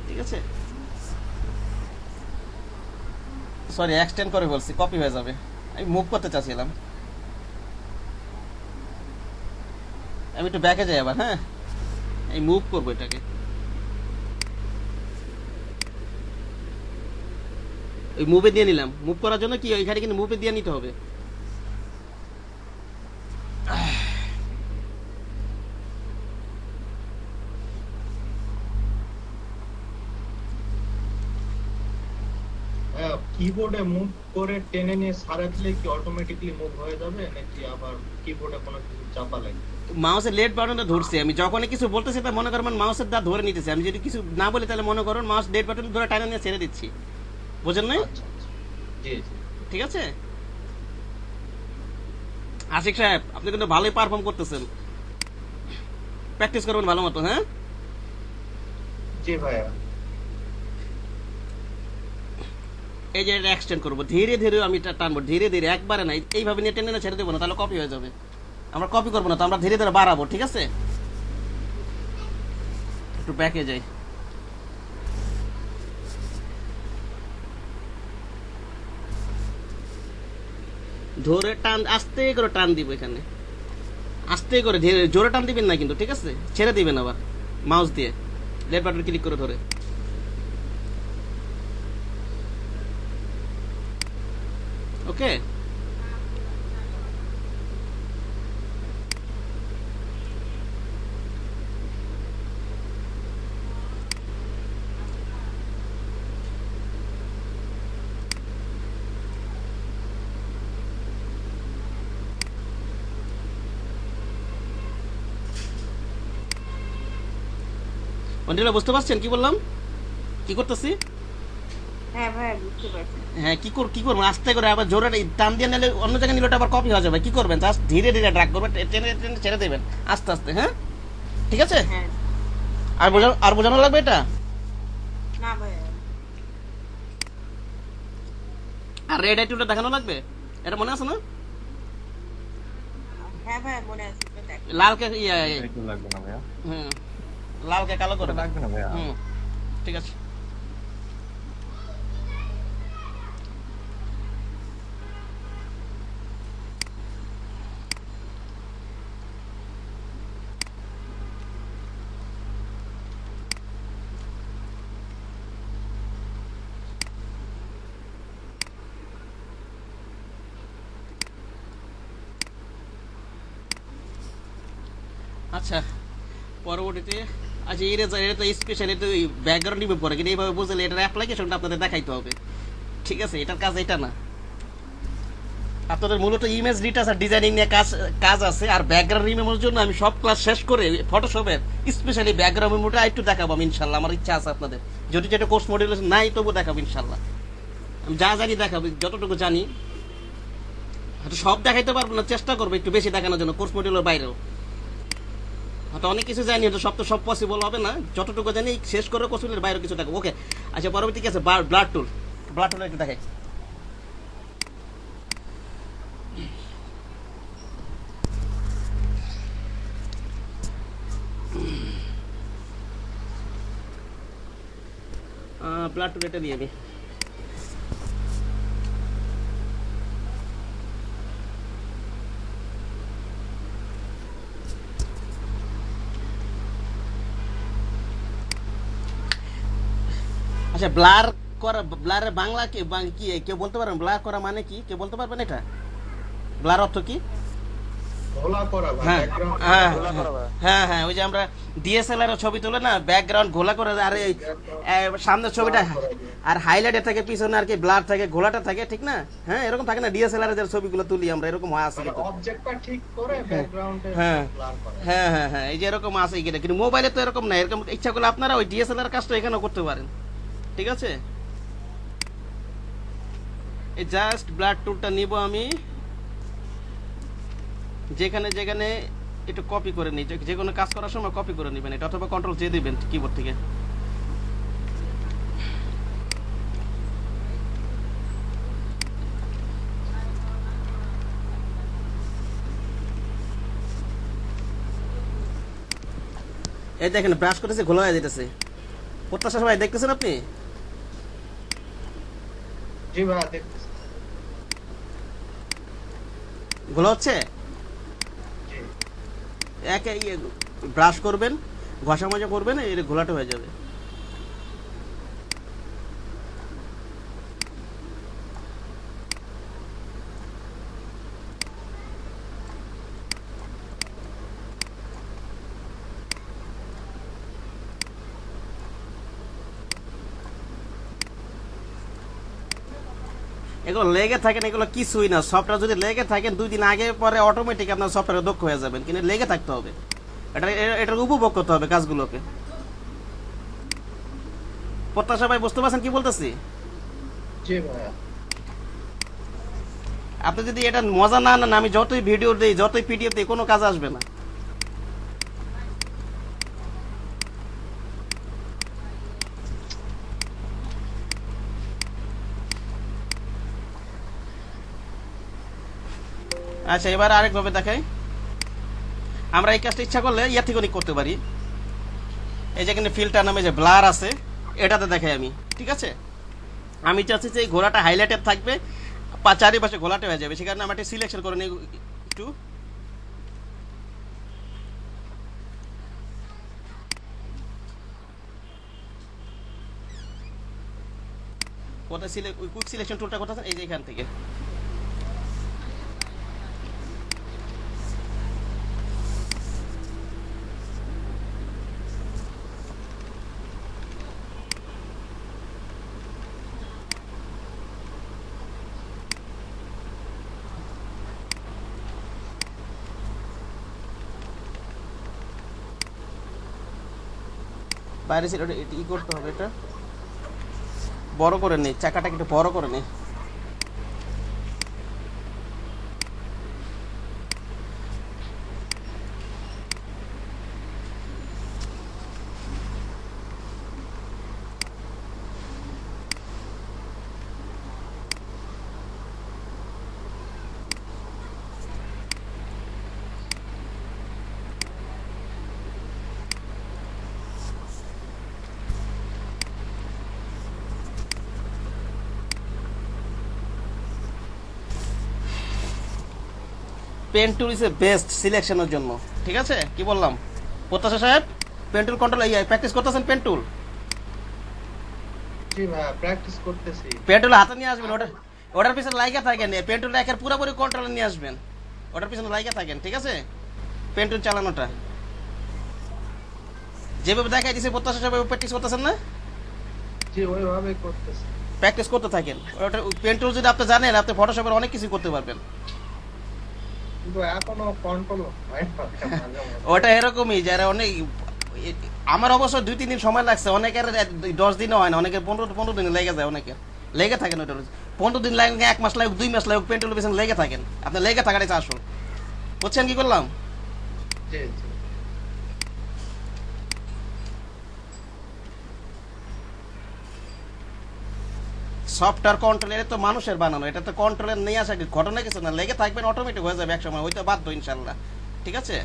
ঠিক আছে? সরি এক্সটেন্ড করে বলছি, কপি হয়ে যাবে। আমি মুভ করতে চাচ্ছিলাম, আমি একটু ব্যাকে যাই আবার। হ্যাঁ এই মুভ করবো এটাকে, ওই মুভে দিয়ে নিলাম। মুভ করার জন্য কি ওইখানে কিন্তু মুভে দিয়ে নিতে হবে।
কিবোর্ডে মুভ করে টেনে নিয়ে সারা দিলে কি অটোমেটিক্যালি মুভ হয়ে যাবে, নাকি আবার কিবোর্ডে কোনো কিছু চাপা লাগবে?
মাউসের লেফট বাটনটা ধরছি আমি, যখনই কিছু বলতেছি তা মনে করেন মাউসের দা ধরে নিতেছি। আমি যদি কিছু না বলি তাহলে মনে করুন মাউস লেফট বাটন ধরে টানা নিয়ে ছেড়ে দিচ্ছি, বুঝেন নাই?
আচ্ছা আচ্ছা, জি জি
ঠিক আছে আশিক সাহেব, আপনি কিন্তু ভালোই পারফর্ম করতেছেন, প্র্যাকটিস করবেন ভালো মতো। হ্যাঁ
জি ভাইয়া।
এই যে এটা এক্সটেন্ড করবো ধীরে ধীরে, আমি এটা টানবো ধীরে ধীরে, একবারে না এইভাবে নিয়ে টেনে ছেড়ে দেবো না, তাহলে কপি হয়ে যাবে। আমরা কপি করবো না তো, আমরা ধীরে ধীরে বাড়াবো, ঠিক আছে? একটু ব্যাকে যাই। ধরে টান, আস্তে করে টান দিব এখানে, আস্তে করে ধীরে, জোরে টান দিবেন না কিন্তু, ঠিক আছে? ছেড়ে দিবেন আবার মাউস দিয়ে লেফট বাটন ক্লিক করে ধরে। ওকে অন্ডিলা বুঝতে পারছেন কি বললাম, কি করতেছি?
হ্যাঁ ভাই বুঝতে পারছি।
হ্যাঁ কি করবো আস্তে করে, আবার জোরে টান দিয়ে নিলে অন্য জায়গায় নিলে ওটা আবার কপি হয়ে যাবে। কি করবেন জাস্ট ধীরে ধীরে ড্র্যাগ করবেন, টেনে টেনে ছেড়ে দেবেন আস্তে আস্তে। হ্যাঁ ঠিক আছে?
হ্যাঁ
আর বোঝানো লাগবে এটা?
না ভাই,
আর রেড আইটুটা দেখানো লাগবে, এটা মনে আছে না?
হ্যাঁ ভাই মনে আছে তো, দেখ
লালকে
একটু লাগবে না ভাইয়া,
হুম লালকে কালো করে
লাগবে না ভাইয়া।
হুম ঠিক আছে। আচ্ছা পরবর্তীতে আচ্ছা এটা তো স্পেশাল, এটা ব্যাকগ্রাউন্ড রিমুভ করে, কিন্তু এইভাবে বুঝলে এটার অ্যাপ্লিকেশনটা আপনাদের দেখাইতে হবে, ঠিক আছে? এটার কাজ এটা না, আপনাদের মূলত ইমেজ রিটাচ আর ডিজাইনিং নিয়ে কাজ আছে। আর ব্যাকগ্রাউন্ড রিমুভের জন্য আমি সব ক্লাস শেষ করে ফটোশপের স্পেশালি ব্যাকগ্রাউন্ড রিমুভটা একটু দেখাবো আমি ইনশাল্লাহ, আমার ইচ্ছা আছে আপনাদের, যদি যেটা কোর্স মডিউলেশন নাই তবু দেখাবো ইনশাল্লাহ। আমি যা জানি দেখাবো, যতটুকু জানি, হয়তো সব দেখাইতে পারবো না, চেষ্টা করবো একটু বেশি দেখানোর জন্য কোর্স মডিউলের বাইরেও। হয়তো অনেক কিছু জানি, হয়তো সব পসিবল হবে না, যতটুকু জানি শেষ করে কোর্স মডিউলের বাইরেও কিছু দেখাবো। ওকে আচ্ছা পরবর্তী কি আছে? ব্লাড টুল একটু দেখাই। ব্লাড টু এটা নিয়ে আমি আচ্ছা ব্লার করা ব্লারের বাংলা কি কি কেউ বলতে পারবেন ব্লার করা মানে কি কেউ বলতে পারবেন এটা ব্লার অর্থ কি
ঘোলা করা বা
হ্যাঁ
ব্যাকগ্রাউন্ড
হ্যাঁ হ্যাঁ হ্যাঁ ওই যে আমরা ডিএসএলআর এর ছবি তুলে না ব্যাকগ্রাউন্ড ঘোলা করে আর এই সামনের ছবিটা আর হাইলাইটে থাকে পিছনে আর কি ব্লার থাকে ঘোলাটা থাকে ঠিক না হ্যাঁ এরকম থাকে না ডিএসএলআর এর ছবিগুলো তুলি আমরা এরকম হয় আছে কিন্তু
অবজেক্টটা ঠিক করে ব্যাকগ্রাউন্ডে
হ্যাঁ
ব্লার করে
হ্যাঁ হ্যাঁ হ্যাঁ এই যে এরকম আছে কিনা কিন্তু মোবাইলে তো এরকম না এরকম ইচ্ছা করলে আপনারা ওই ডিএসএলআর কাজটা এখানেও করতে পারেন ঠিক আছে এই জাস্ট ব্লাড টুলটা নিব আমি যেখানে যেখানে একটু কপি করে নিই যে কোনো কাজ করার সময় কপি করে নেবেন এটা অথবা কন্ট্রোল জে দিবেন কিবোর্ড থেকে এই দেখেন ব্রাশ করেছে ঘোলা হয়ে যেতেছে প্রত্যাশা সবাই দেখতেছেন আপনি
জি ভাই দেখতেছি
ঘোলা হচ্ছে
জি
একে ব্রাশ করবেন ঘষা মাজা করবেন এর ঘোলাটা হয়ে যাবে এগুলো লেগে থাকেন এগুলো কিছুই না সফটওয়্যার যদি লেগে থাকেন 2 দিন আগে পরে অটোমেটিক আপনার সফটওয়্যারে দক্ষ হয়ে যাবেন কিন্তু লেগে থাকতে হবে এটার উপভোগ করতে হবে কাজগুলোকে প্রত্যাশা ভাই বুঝতে পারছেন কি বলতেছি
জি ভাই
আপনি যদি এটা মজা না নেন আমি যতই ভিডিও দিই যতই পিডিএফ দিই কোনো কাজ আসবে না আচ্ছা এবার আরেকভাবে দেখাই আমরা এই কাজটা ইচ্ছা করলে ইয়ার থেকে অনেক করতে পারি এই যে এখানে ফিল্টার নামে যে ব্লার আছে এটাতে দেখাই আমি ঠিক আছে আমি চাচ্ছি যে এই ঘোড়াটা হাইলাইটেড থাকবে চারিপাশে ঘোলাটে হয়ে যাবে সেখানে আমি একটা সিলেকশন করে নিই একটু কোথায় কুইক সিলেকশন টুলটা কোথায় এই যে এখান থেকে বাইরে ছিল ই করতে হবে এটা বড় করে নেই চাকাটাকে একটু বড় করে নেই pen tool is a best সিলেকশনের জন্য ঠিক আছে কি বললাম প্রত্যাশা সাহেব পেন টুল কন্ট্রোল প্র্যাকটিস করতেছেন পেন টুল
জি ভাই প্র্যাকটিস করতেছি
পেন টুল হাতে নিয়ে আসবেন ওটার পিছনে লাইগা থাকেন পেন টুল একের পুরোপুরি কন্ট্রোলে নিয়ে আসবেন ওটার পিছনে লাইগা থাকেন ঠিক আছে পেন টুল চালানোটা যেভাবে দেখাই দিয়েছে প্রত্যাশা সাহেব প্র্যাকটিস করতেছেন না
জি ওইভাবে করতেছি
প্র্যাকটিস করতে থাকেন ওটা পেন টুল যদি আপনি জানেন আপনি ফটোশপের অনেক কিছু করতে পারবেন
কিন্তু এখনো কন্ট্রোল হয় না
ওটা এরকমই যারা অনেক আমার অবশ্য 2-3 দিন সময় লাগছে অনেকের 10 দিনও হয় না অনেকের 15 দিন লেগে যায় অনেকের লেগে থাকেন ওটা 15 দিন লাগে 1 মাস লাগে 2 মাস লাগে পেন্টুলের পিছনে লেগে থাকেন আপনি লেগে থাকাটাই আসল বুঝছেন কি করলাম
জি জি
সফটওয়্যার কন্ট্রোল এটা তো মানুষের বানানো এটা তো কন্ট্রোলের নিয়ে আসা ঘটনা কিছু না লেগে থাকবেন অটোমেটিক হয়ে যাবে একসময় হয়তো বাধ্য ইনশাল্লাহ ঠিক আছে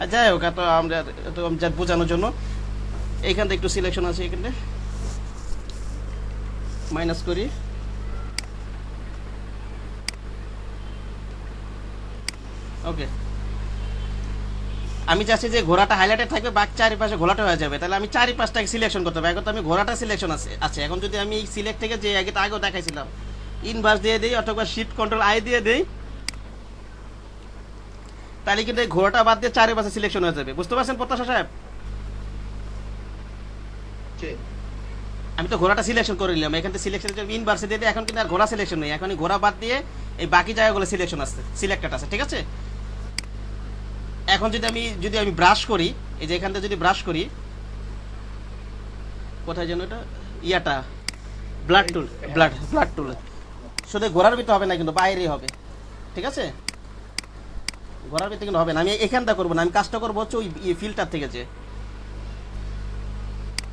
আর যাই হোক, এত আমরা বোঝানোর জন্য এইখান থেকে একটু সিলেকশন আছে, এখানে মাইনাস করি। ওকে, আমি চাচ্ছি যে ঘোড়াটা হাইলাইটেড থাকবে, বাকি চারিপাশে ঘোড়াটা হয়ে যাবে, তাহলে আমি চারিপাশটাকে সিলেকশন করতে হবে। এখন তো আমি ঘোড়াটা সিলেকশন আছে। এখন যদি আমি এই সিলেক্ট থেকে যে আগেও দেখাইছিলাম, ইনভার্স দিয়ে দিই অথবা শিফট কন্ট্রোল আই দিয়ে দিই, তাহলে কিন্তু এই ঘোড়াটা বাদ দিয়ে চারিপাশে সিলেকশন হয়ে যাবে। বুঝতে পারছেন প্রত্যাশা সাহেব? আমি তো ঘোড়াটা সিলেকশন করে নিলাম, এখান থেকে সিলেকশন ইনভার্সে দিয়ে দিই। এখন কিন্তু আর ঘোড়া সিলেকশন নেই, এখন ঘোড়া বাদ দিয়ে এই বাকি জায়গাগুলো সিলেকশন আছে, সিলেক্টেড আছে। ঠিক আছে, এখন যদি আমি ব্রাশ করি, এই যে এখান থেকে যদি ব্রাশ করি, কোথায় যেন এটা ইয়াটা ব্লাড টুল শুধু ঘোড়ার ভিতরে হবে না, কিন্তু বাইরেই হবে। ঠিক আছে, ঘোড়ার ভিতরে কিন্তু হবে না। আমি এখানটা করবো না, আমি কাজটা করবো হচ্ছে ওই ফিল্টার থেকে যে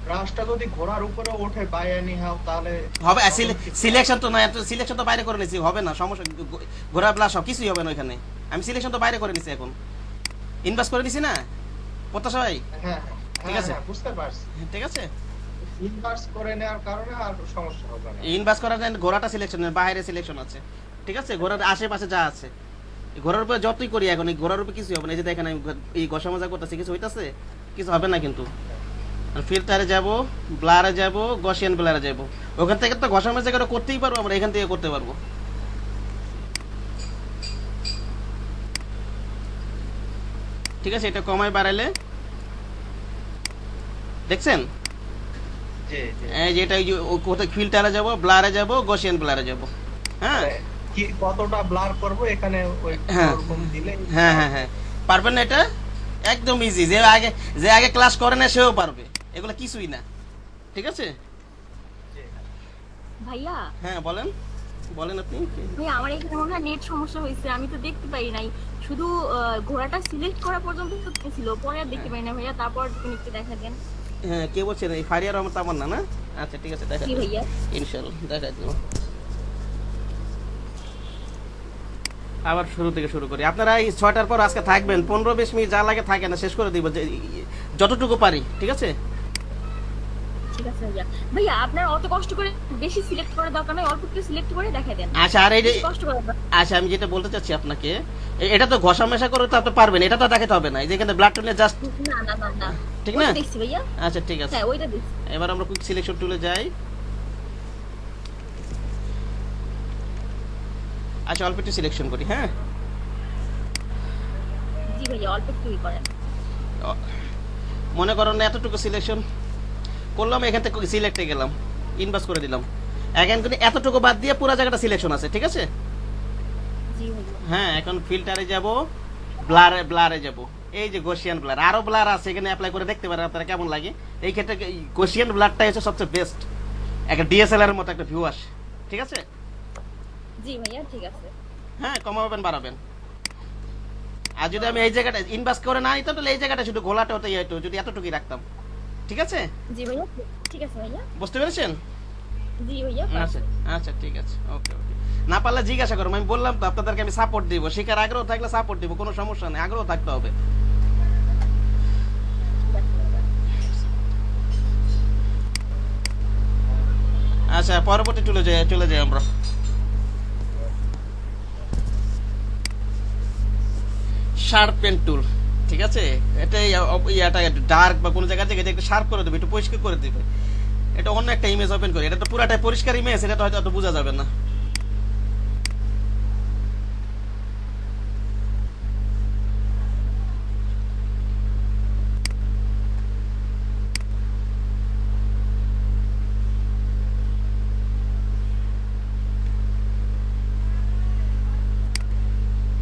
ব্রাশটা যদি ঘোড়ার উপরে ওঠে বাইরে নিহাও তাহলে
হবে। সিলেকশন তো না, সিলেকশন তো বাইরে করে নিয়েছি, হবে না সমস্যা। ঘোড়া ব্লাশ সব কিছুই হবে না ওইখানে, আমি সিলেকশন তো বাইরে করে নিয়েছি, এখন ইনভার্স করে নিছি না প্রত্যাশা ভাই?
হ্যাঁ
ঠিক আছে,
বুঝতে পারছি।
ঠিক আছে,
ইনভার্স করে নেওয়ার কারণে আর সমস্যা হবে না।
ইনভার্স করার জন্য ঘোড়াটা সিলেকশন, বাইরে সিলেকশন আছে। ঠিক আছে, ঘোড়ার আশেপাশে যা আছে, ঘোড়ার উপরে যতই করি এখন এই ঘোড়ার উপরে কিছু হবে না। এই যে দেখেন আমি এই ঘষা মাজা করতেছি, কিছু হইতাছে? কিছু হবে না। কিন্তু ফিল্টারে যাব, ব্লারে যাব, গসিয়ান ব্লারে যাব, ওখান থেকে তো ঘষা মাজা করে করতেই পারবো আমরা, এখান থেকে করতে পারবো। ঠিক আছে, এটা কমায় বাড়াইলে দেখছেন এই যে এটা কোথায় ফিল্টারে যাব, ব্লারে যাব, গসিয়ান ব্লারে যাব। হ্যাঁ,
কি কতটা ব্লার করব এখানে ওই রকম দিলে
হ্যাঁ পারবেন না? এটা একদম ইজি, যে আগে ক্লাস করে না সেও পারবে, এগুলো কিছুই না। ঠিক আছে
ভাইয়া।
হ্যাঁ বলেন আপনি।
ভাইয়া আমার এখানে মনে হয় নেট সমস্যা হয়েছে, আমি তো দেখতে পাই নাই, শুধু ঘোড়াটা সিলেক্ট করা পর্যন্ত ছিল, পরে আর দেখতে পাই না ভাইয়া। তারপর তুমি একটু দেখা দেন।
হ্যাঁ, কে বলছেন? এই ফারিয়ার রহমান তামান্না না? আচ্ছা ঠিক আছে, দেখা
জি ভাইয়া,
ইনশাআল্লাহ দেখা দেব। আবার শুরু থেকে শুরু করি। আপনারা এই 6টার পর আজকে থাকবেন, 15-20 মিনিট যা লাগে থাকে না, শেষ করে দিব যতটুকু পারি। ঠিক আছে,
ঠিক আছে ভাইয়া। ভাইয়া আপনার অত কষ্ট করে বেশি সিলেক্ট করার দরকার নাই, অল্প একটু সিলেক্ট করে দেখাই দেন।
আচ্ছা, আর এই যে
কষ্ট করে
আচ্ছা আমি যেটা বলতে চাচ্ছি আপনাকে, এটা তো ঘষা মেশা করে তো আপনি পারবেন, এটা তো দেখাতে হবে না। এই যে এখানে ব্লাড টুলে জাস্ট,
না
ঠিক না?
দেখছি ভাইয়া।
আচ্ছা ঠিক আছে,
হ্যাঁ ওইটা দেখছি।
এবার আমরা কুইক সিলেকশন টুলে যাই। আচ্ছা, অল্প একটু সিলেকশন করি। হ্যাঁ
জি ভাইয়া, অল্প একটুই করেন।
মনে করেন এতটুকু সিলেকশন করলাম, এখান থেকে সিলেক্টে গেলাম, ইনভার্স করে দিলাম, এখন কিন্তু এতটুকু বাদ দিয়ে পুরো জায়গাটা সিলেকশন আছে। ঠিক আছে,
জি ভাইয়া।
হ্যাঁ এখন ফিল্টারে যাব, ব্লারে যাব, এই যে গসিয়ান ব্লার, আরো ব্লার আছে এখানে, অ্যাপ্লাই করে দেখতে পারেন আপনারা কেমন লাগে। এই ক্ষেত্রে গসিয়ান ব্লারটাই হচ্ছে সবচেয়ে বেস্ট, একটা ডিএসএলআর এর মতো একটা ভিউ আসে। ঠিক আছে,
জি ভাইয়া ঠিক আছে।
হ্যাঁ কমাবেন বাড়াবেন। আর যদি আমি এই জায়গাটা ইনভার্স করে না নিতাম, তাহলে এই জায়গাটা শুধু গোলাটা হতে হতো, যদি এতটুকুই রাখতাম। ঠিক আছে,
জি ভাইয়া ঠিক আছে ভাইয়া।
বুঝতে পেরেছেন?
জি ভাইয়া।
আচ্ছা আচ্ছা ঠিক আছে, ওকে ওকে। না পারলে জিজ্ঞাসা করুন, আমি বললাম তো আপনাদেরকে আমি সাপোর্ট দিব, শেখার আগ্রহ থাকলে সাপোর্ট দিব, কোনো সমস্যা নেই, আগ্রহ থাকতে হবে। আচ্ছা পরবর্তী টুলে চলে যাই আমরা। শার্পেন টুল, ঠিক আছে, এটা ইয়াটা ডার্ক বা কোনো জায়গা থেকে একটু শার্প করে দেবে, একটু পরিষ্কার করে দেবে। এটা অন্য একটা ইমেজ ওপেন করি, এটা তো পুরাটাই পরিষ্কার ইমেজ, এটা তো হয়তো অত বোঝা যাবে না।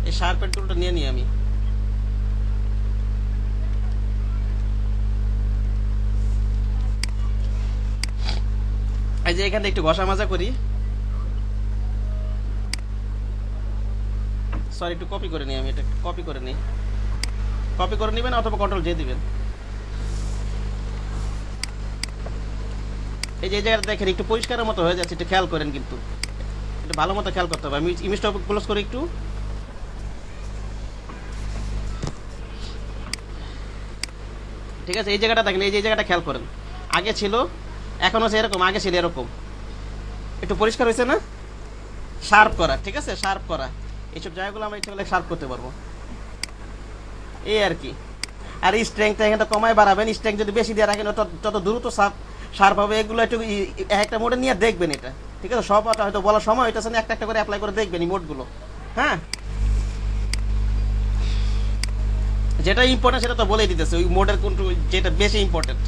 এই শার্পেন টুলটা নিয়ে নিই আমি। এই যে এখানে একটু ঘষা মাজা করি, সরি একটু কপি করে নিই আমি, এটা কপি করে নিই, কপি করে নেবেন অথবা কন্ট্রোল জে দিবেন। এই যে জায়গাটা দেখেন একটু পরিষ্কারের মতো হয়ে যাচ্ছে, একটু খেয়াল করেন, কিন্তু একটু ভালো মতো খেয়াল করতে হবে। আমি ইমেজটা ক্লোজ করি একটু, ঠিক আছে, এই জায়গাটা দেখেন, এই যে এই জায়গাটা খেয়াল করেন, আগে ছিল এখন হচ্ছে এরকম, আগে ছিল এরকম। একটু পরিষ্কার হয়েছে না? শার্প করা, ঠিক আছে, শার্প করা, এইসব জায়গাগুলো আমরা ইচ্ছা করলে শার্প করতে পারবো, এই আর কি। আর এই স্ট্রেংথটা এখানে কমায় বাড়াবেন, স্ট্রেংথ যদি বেশি দিয়ে রাখেন তত দ্রুত শার্প হবে। এগুলো একটু একটা মোডে নিয়ে দেখবেন এটা, ঠিক আছে, সব হয়তো বলার সময় হইতেছে না, একটা একটা করে অ্যাপ্লাই করে দেখবেন এই মোডগুলো। হ্যাঁ, যেটা ইম্পর্টেন্ট সেটা তো বলেই দিতেছে, ওই মোডের কোনটা যেটা বেশি ইম্পর্টেন্ট।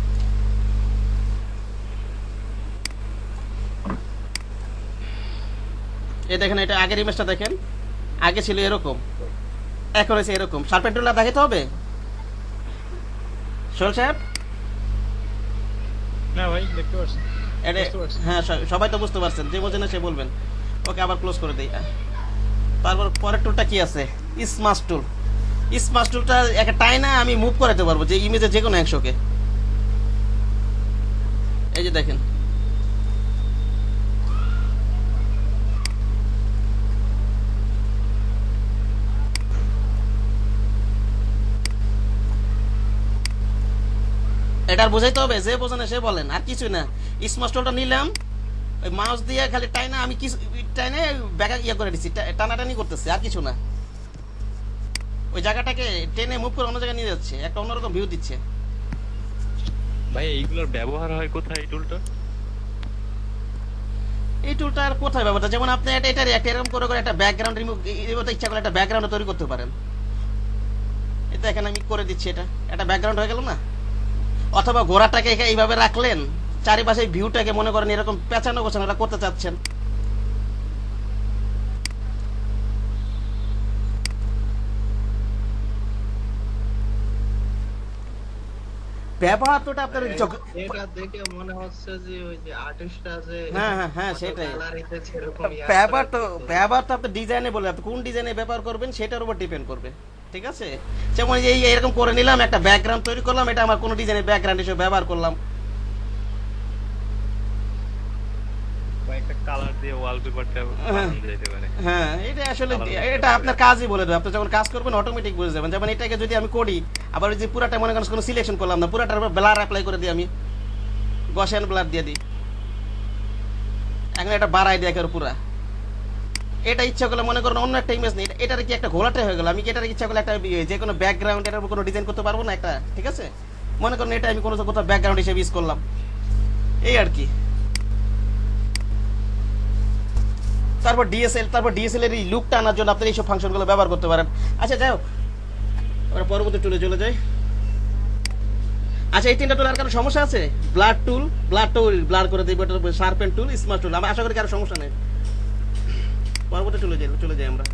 এই দেখেন, এটা আগের ইমেজটা দেখেন, আগে ছিল এরকম, এখন হয়েছে এরকম। শার্পেন টুলটা দেখাতে হবে সোহেল সাহেব?
না ভাই দেখতে পাচ্ছি।
এটা
বুঝতে পারছি।
হ্যাঁ, সবাই তো বুঝতে পারছেন, যে বোঝে না সে বলবেন। ওকে, আবার ক্লোজ করে দিই। তারপর পরের টুলটা কি আছে? স্মাশ টুল। স্মাশ টুলটা একটা টাইনা আমি মুভ করাতে পারবো যে ইমেজের যে কোনো অংশকে। এই যে দেখেন, এটার বোঝাইতে হবে, যে বোঝে না সে বলেন, আর কিছুই না। স্মাশ টুলটা নিলাম, ওই মাউস দিয়ে খালি টাইনা আমি কিছু টাইনে ব্যাকা করে দিচ্ছি, টানাটানি করতেছে, আর কিছু না। ওই জায়গাটাকে টেনে মুভ করে অন্য জায়গায় নিয়ে যাচ্ছে, একটা অন্যরকম ভিউ দিচ্ছে।
ভাই এইগুলোর ব্যবহার হয় কোথায় এই টুলটা?
এই টুলটা আর কোথায় ব্যবহার, যেমন আপনি এটা এরকম করে একটা ব্যাকগ্রাউন্ড রিমুভ, ইচ্ছা করে একটা ব্যাকগ্রাউন্ড তৈরি করতে পারেন। এটা এখানে আমি করে দিচ্ছি, এটা একটা ব্যাকগ্রাউন্ড হয়ে গেল না? অথবা ঘোড়াটাকে এইভাবে রাখলেন, চারিপাশে ভিউটাকে মনে করেন এরকম পেঁচানো গোছানো এটা করতে চাচ্ছেন। ব্যবহার তো আপনার
এটা দেখে মনে হচ্ছে যে ওই যে আর্টিস্টরা যে
হ্যাঁ সেটাই।
গ্যালারিতে যেরকম
ব্যবহার তো আপনি ডিজাইনে বলে, আপনি কোন ডিজাইনে ব্যবহার করবেন সেটার উপর ডিপেন্ড করবে, ঠিক আছে। যেমন এই এরকম করে নিলাম, একটা ব্যাকগ্রাউন্ড তৈরি করলাম, এটা আমার কোনো ডিজাইনের ব্যাকগ্রাউন্ড হিসেবে ব্যবহার করলাম।
একটা কালার দিয়ে ওয়ালপেপারটা বানানো যেতে পারে।
হ্যাঁ, এটা আসলে এটা আপনার কাজই বলে দেবে, আপনি যখন কাজ করবেন অটোমেটিক বুঝে যাবেন। যেমন এটাকে যদি আমি করি, আবার ওই যে পুরাটা মনে করেন কোনো সিলেকশন করলাম না, পুরাটার উপর ব্লার অ্যাপ্লাই করে দিই, আমি গসিয়ান ব্লার দিয়ে দিই, এখন এটা বাড়াই দিয়ে একের পুরা। এটা ইচ্ছা করলে মনে করেন অন্য একটা ইমেজ নেই, এটার কি একটা ঘোলাটে হয়ে গেল, আমি কি এটার ইচ্ছা করলে একটা যে কোনো ব্যাকগ্রাউন্ড এটার উপর কোনো ডিজাইন করতে পারবো না একটা, ঠিক আছে। মনে করেন এটা আমি কোনো কোথাও ব্যাকগ্রাউন্ড হিসেবে ইউজ করলাম, এই আর কি। তারপর ডিএসএল এর এই লুকটা আনার জন্য আপনি এইসব ফাংশনগুলো ব্যবহার করতে পারেন। আচ্ছা, যাই হোক, আমরা পরবর্তী টুলে চলে যাই। আচ্ছা, এই তিনটা টুল আর কারো সমস্যা আছে? ব্লার টুল, ব্লার করে দিই, শার্পেন টুল, স্মার্ট টুল, আমি আশা করি কারো সমস্যা নেই। পরবর্তী টুলে চলে যাই আমরা।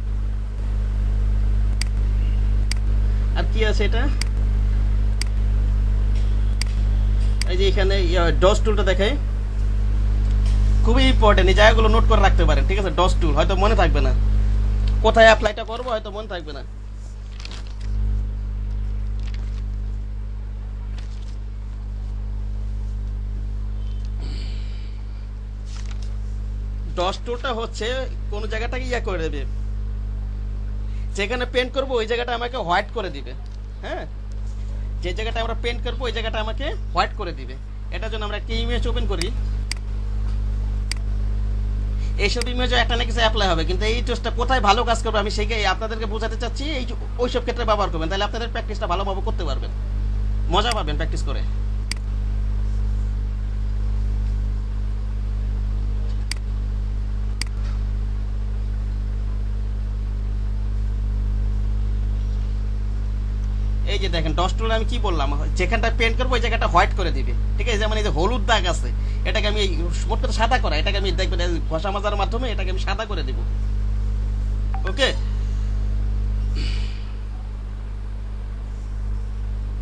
আর কি আছে এটা? এই যে এখানে ডস টুলটা দেখাই, খুবই ইম্পর্টেন্ট, এই জায়গাগুলো নোট করে রাখতে পারেন, ঠিক আছে। ডস টুল হয়তো মনে থাকবে না, কোথায় অ্যাপ্লাইটা করবো হয়তো মনে থাকবে না। ডস টুলটা হচ্ছে কোন জায়গাটাকে করে দেবে, যেখানে পেন্ট করবো ওই জায়গাটা আমাকে হোয়াইট করে দিবে। হ্যাঁ, যে জায়গাটা আমরা পেন্ট করবো ওই জায়গাটা আমাকে হোয়াইট করে দিবে। এটার জন্য আমরা একটা ইমেজ ওপেন করি, এইসব ইমেজও একটা না কিছু অ্যাপ্লাই হবে, কিন্তু এই টুলসটা কোথায় ভালো কাজ করবে আমি সেইটাই আপনাদেরকে বোঝাতে চাচ্ছি। ওইসব ক্ষেত্রে ব্যবহার করবেন, তাহলে আপনাদের প্র্যাকটিসটা ভালোভাবে করতে পারবেন, মজা পাবেন প্র্যাকটিস করে। এই যে দেখেন, ডস টুলে আমি কি বললাম, যেখানটা পেন্ট করবো ওই জায়গাটা হোয়াইট করে দিবে, ঠিক আছে। যেমন এই যে হলুদ দাগ আছে, এটাকে আমি মোট কথা সাদা করা, এটাকে আমি দেখবেন ঘষা মাজার মাধ্যমে এটাকে আমি সাদা করে দিব। ওকে,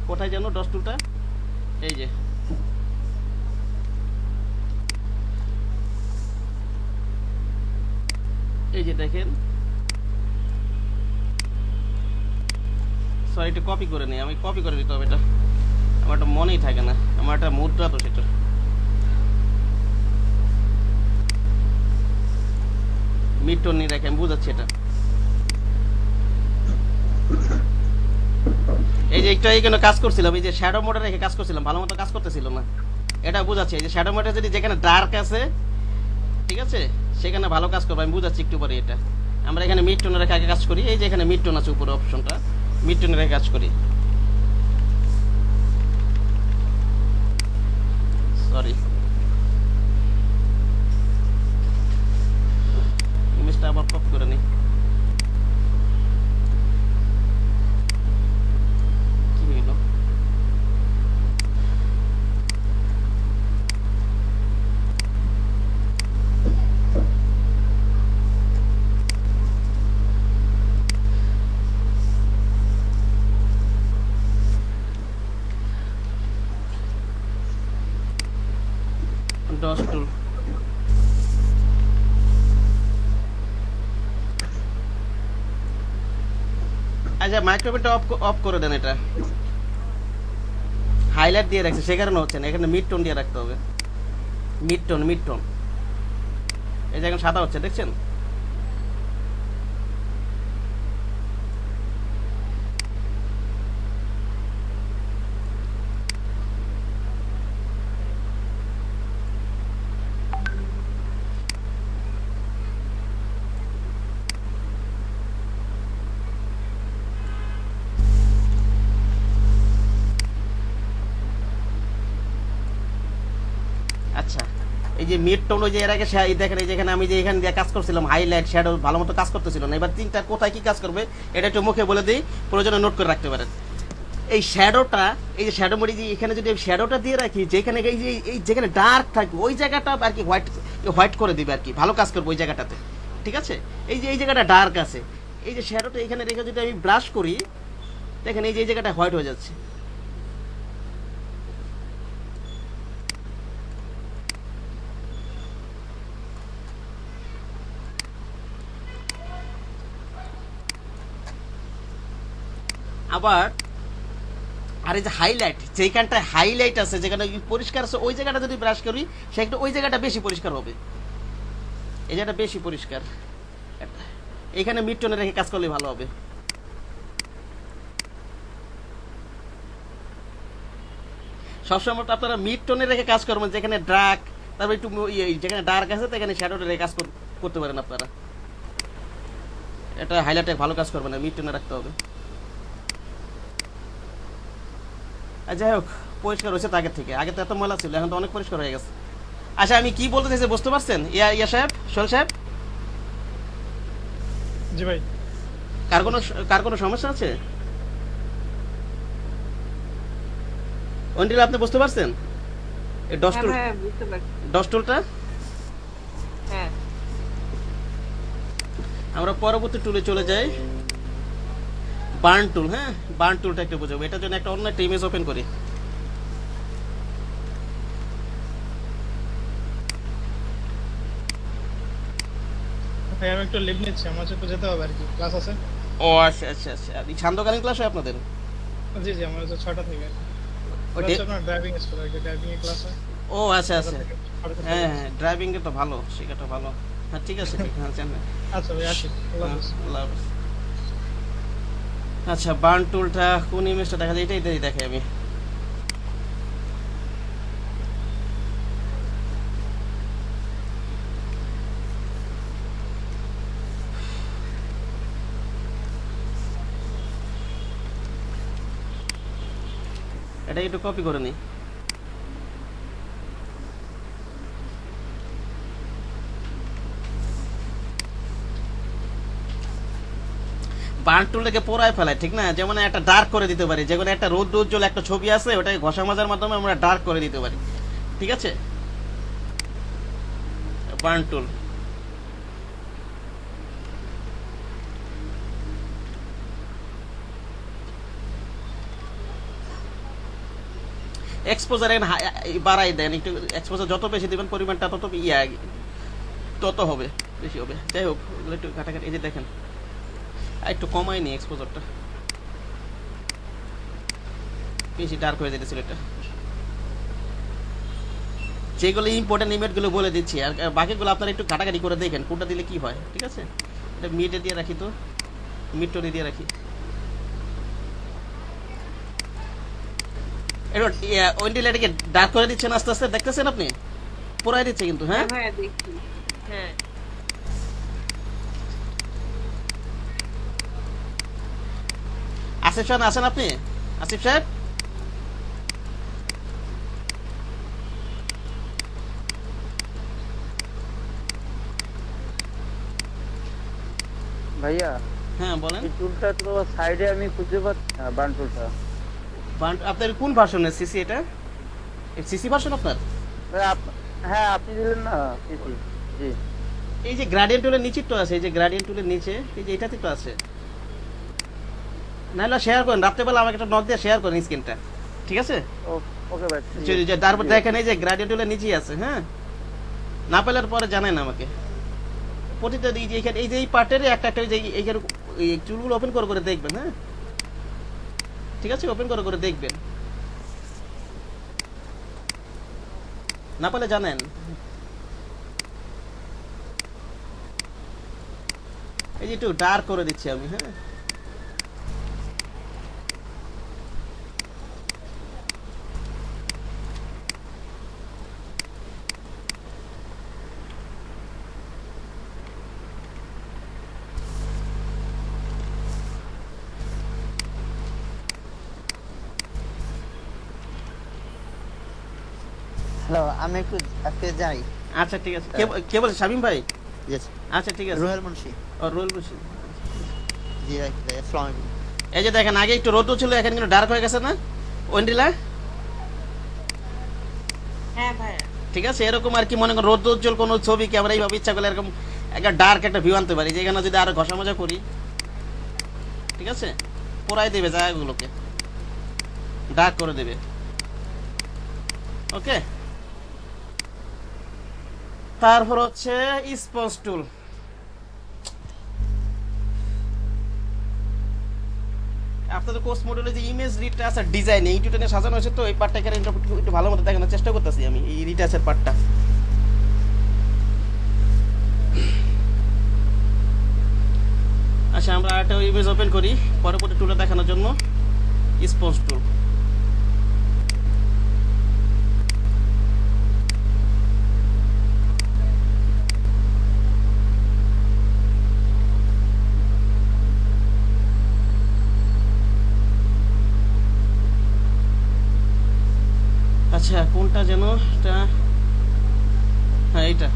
কোথায় যেন ডস টুলটা, এই যে দেখেন, সরি এটা কপি করে নিই, আমি কপি করে দিতে হবে, এটা আমার একটা মনেই থাকে না, আমার একটা মুদ্রা তো সেটা। মিডটোন নিয়ে রেখে আমি বুঝাচ্ছি এটা। এই যে একটু এইখানে কাজ করছিলাম, এই যে শ্যাডো মোডে রেখে কাজ করছিলাম, ভালো মতো কাজ করতেছিল না, এটা বুঝাচ্ছি। এই যে শ্যাডো মোডে যদি যেখানে ডার্ক আছে, ঠিক আছে, সেখানে ভালো কাজ করবো, আমি বুঝাচ্ছি একটু পরে। এটা আমরা এখানে মিড টোনে রেখে আগে কাজ করি, এই যে এখানে মিড টোন আছে উপরে অপশনটা, মিড টোনে রেখে কাজ করি। সরি, ইমেজটা আবার পপ করে নিই। কি হইল? ডস টুল, আচ্ছা মাইক্রোফোনটা অফ করে দেন। এটা হাইলাইট দিয়ে রাখছে, সে কারণে হচ্ছে না। এখানে মিড টোন দিয়ে রাখতে হবে, মিড টোন, মিড টোন। এই যে এখন সাদা হচ্ছে, দেখছেন? আচ্ছা, এই যে মিড টোন, ওই যে এর আগে দেখেন, এই যেখানে আমি যে এখানে দিয়ে কাজ করছিলাম, হাইলাইট শ্যাডো ভালো মতো কাজ করতেছিল না। এবার তিনটা কোথায় কি কাজ করবে এটা একটু মুখে বলে দিই, প্রয়োজনে নোট করে রাখতে পারেন। এই শ্যাডোটা, এই যে শ্যাডো মডি, এখানে যদি শ্যাডোটা দিয়ে রাখি, যেখানে এই যে এই যেখানে ডার্ক থাকবে ওই জায়গাটা আর কি হোয়াইট করে দিবে আর কি, ভালো কাজ করবে ওই জায়গাটাতে, ঠিক আছে? এই যে এই জায়গাটা ডার্ক আছে, এই যে শ্যাডোটা এখানে রেখে যদি আমি ব্রাশ করি, দেখেন এই যে এই জায়গাটা হোয়াইট হয়ে যাচ্ছে। আবার আর এই যে হাইলাইট, যেখানটায় হাইলাইট আছে, যেখানে পরিষ্কার আছে, ওই জায়গাটা যদি ব্রাশ করি, সেটা ওই জায়গাটা বেশি পরিষ্কার হবে, এই জায়গাটা বেশি পরিষ্কার। এখানে মিড টোনে রেখে কাজ করলে ভালো হবে। সবসময় আপনারা মিড টোনে রেখে কাজ করবেন, যেখানে ডার্ক, তারপর একটু যেখানে ডার্ক আছে সেখানে শ্যাডোটা রেখে কাজ করতে পারেন আপনারা। এটা হাইলাইটে ভালো কাজ করবে না, মিড টোনে রাখতে হবে। যাই হোক, পরিষ্কার হয়েছে তো আগের থেকে, আগে তো এত ময়লা ছিল, এখন তো অনেক পরিষ্কার হয়ে গেছে। আচ্ছা, আমি কি বলতে চাইছি বুঝতে পারছেন ইয়া সাহেব, সোহেল সাহেব?
জি ভাই।
কার কোনো সমস্যা আছে? অন্ডিল, আপনি বুঝতে পারছেন এই ডস টুল?
হ্যাঁ বুঝতে পারছি।
ডস টুলটা
হ্যাঁ,
আমরা পরবর্তী টুলে চলে যাই, বার্ন টুল। হ্যাঁ, বার্ন টুলটা একটু বুঝাবো, এটার জন্য একটা অন্য একটা ইমেজ ওপেন করি।
ভাই আমি একটু লিভ নিচ্ছি, আমার হচ্ছে একটু যেতে হবে আর কি, ক্লাস আছে।
ও আচ্ছা আচ্ছা আচ্ছা, এই সান্ধ্যকালীন ক্লাস হয় আপনাদের?
জি জি, আমার হচ্ছে 6টা থেকে।
ওই
ওটা হচ্ছে আপনার ড্রাইভিং স্কুল, আর কি ড্রাইভিং এর ক্লাস হয়।
ও আচ্ছা আচ্ছা, হ্যাঁ হ্যাঁ, ড্রাইভিং এ তো ভালো, শেখাটা ভালো। হ্যাঁ ঠিক আছে, ঠিক আছে।
আচ্ছা ভাই, আসি, আল্লাহ হাফেজ।
আল্লাহ হাফেজ। আচ্ছা, বার্ন টুলটা কোন ইমেজটা দেখা যায়, এটাই দেখাই আমি। এটা একটু কপি করে নিই। বার্ন টুলটাকে পোড়ায় ফেলায়, ঠিক না? যেমন একটা ডার্ক করে দিতে পারি, যেমন একটা রৌদ্র উজ্জ্বল একটা ছবি আছে, ওটাকে ঘষা মাজার মাধ্যমে আমরা ডার্ক করে দিতে পারি, ঠিক আছে? বার্ন টুল। এক্সপোজার বাড়াই দেন একটু, এক্সপোজার যত বেশি দিবেন পরিমাণটা তত তত হবে, বেশি হবে। যাই হোক, এগুলো একটু ঘাটাঘাটি। এই যে দেখেন, একটু কমাই নি এক্সপোজারটা, বেশি ডার্ক হয়ে যেতেছিল এটা। যেগুলো ইম্পর্টেন্ট ইমেজগুলো বলে দিচ্ছি, আর বাকিগুলো আপনারা একটু ঘাটাঘাটি করে দেখেন কোনটা দিলে কি হয়, ঠিক আছে? এটা মিডে দিয়ে রাখি, তো মিড টোনে দিয়ে রাখি। ওয়েন্ডিল এটাকে ডার্ক করে দিচ্ছেন আস্তে আস্তে, দেখতেছেন আপনি পুরাই দিচ্ছে কিন্তু। হ্যাঁ
হ্যাঁ ভাইয়া দেখছি। হ্যাঁ
আসিফ সাহেব আছেন আপনি? আসিফ সাহেব
ভাইয়া
হ্যাঁ বলেন।
এই টুলটা তো সাইডে আমি খুঁজে পাচ্ছি না, বান টুলটা।
আপনার কোন ভার্সনের সিসি? এটা সিসি ভার্সন আপনার?
হ্যাঁ আপনি দিলেন না সিসি। জি
এই যে গ্রেডিয়েন্ট টুলের নিচে তো আছে, এই যে গ্রেডিয়েন্ট টুলের নিচে, এই যে এটাতে তো আছে। নাহলে শেয়ার করেন, রাত্রেবেলা আমাকে একটা নক দিয়ে শেয়ার করেন স্ক্রিনটা, ঠিক আছে?
ওকে ভাই।
তারপর দেখেন এই যে গ্রেডিয়েন্ট টুলের নিচেই আছে। হ্যাঁ না পেলে পরে জানেন আমাকে। প্রতিটা এই যে এখানে এই যে এই পার্টের একটা একটা যে এইখানে এই চুলগুলো ওপেন করে করে দেখবেন। হ্যাঁ ঠিক আছে, ওপেন করে করে দেখবেন, না পেলে জানেন। এই যে একটু ডার্ক করে দিচ্ছি আমি। হ্যাঁ
হ্যালো, আমি একটু আজকে যাই।
আচ্ছা ঠিক আছে। কে বলছে? শামীম ভাই?
ইয়েস।
আচ্ছা ঠিক আছে।
রুহেল মুন্সি।
ও রুহেল মুন্সি।
জি আসসালামু আলাইকুম।
এই যে দেখেন আগে একটু রোদ ছিল, এখন কিন্তু ডার্ক হয়ে গেছে না ওয়েন্ডিলা?
হ্যাঁ ভাইয়া
ঠিক আছে, এরকম আর কি মনে করেন রোদ উজ্জ্বল কোনো ছবিকে আমরা এইভাবে ইচ্ছা করলে এরকম একটা ডার্ক একটা ভিউ আনতে পারি, যেখানে যদি আরো ঘষা মজা করি, ঠিক আছে, পোড়াই দেবে জায়গাগুলোকে, ডার্ক করে দেবে। ওকে, তারপর হচ্ছে স্পঞ্জ টুল। আপনাদের কোর্স মডেলে যে ইমেজ রিটাচ আর ডিজাইন এই দুটো নিয়ে সাজানো হয়েছে, তো এই পার্টটা এখানে একটু ভালো মতো দেখানোর চেষ্টা করতেছি আমি, এই রিটাচের পার্টটা। আচ্ছা আমরা একটা ইমেজ ওপেন করি পরবর্তী টুলে দেখানোর জন্য। স্পঞ্জ টুল, আচ্ছা কোনটা যেন এটা? হ্যাঁ এইটা।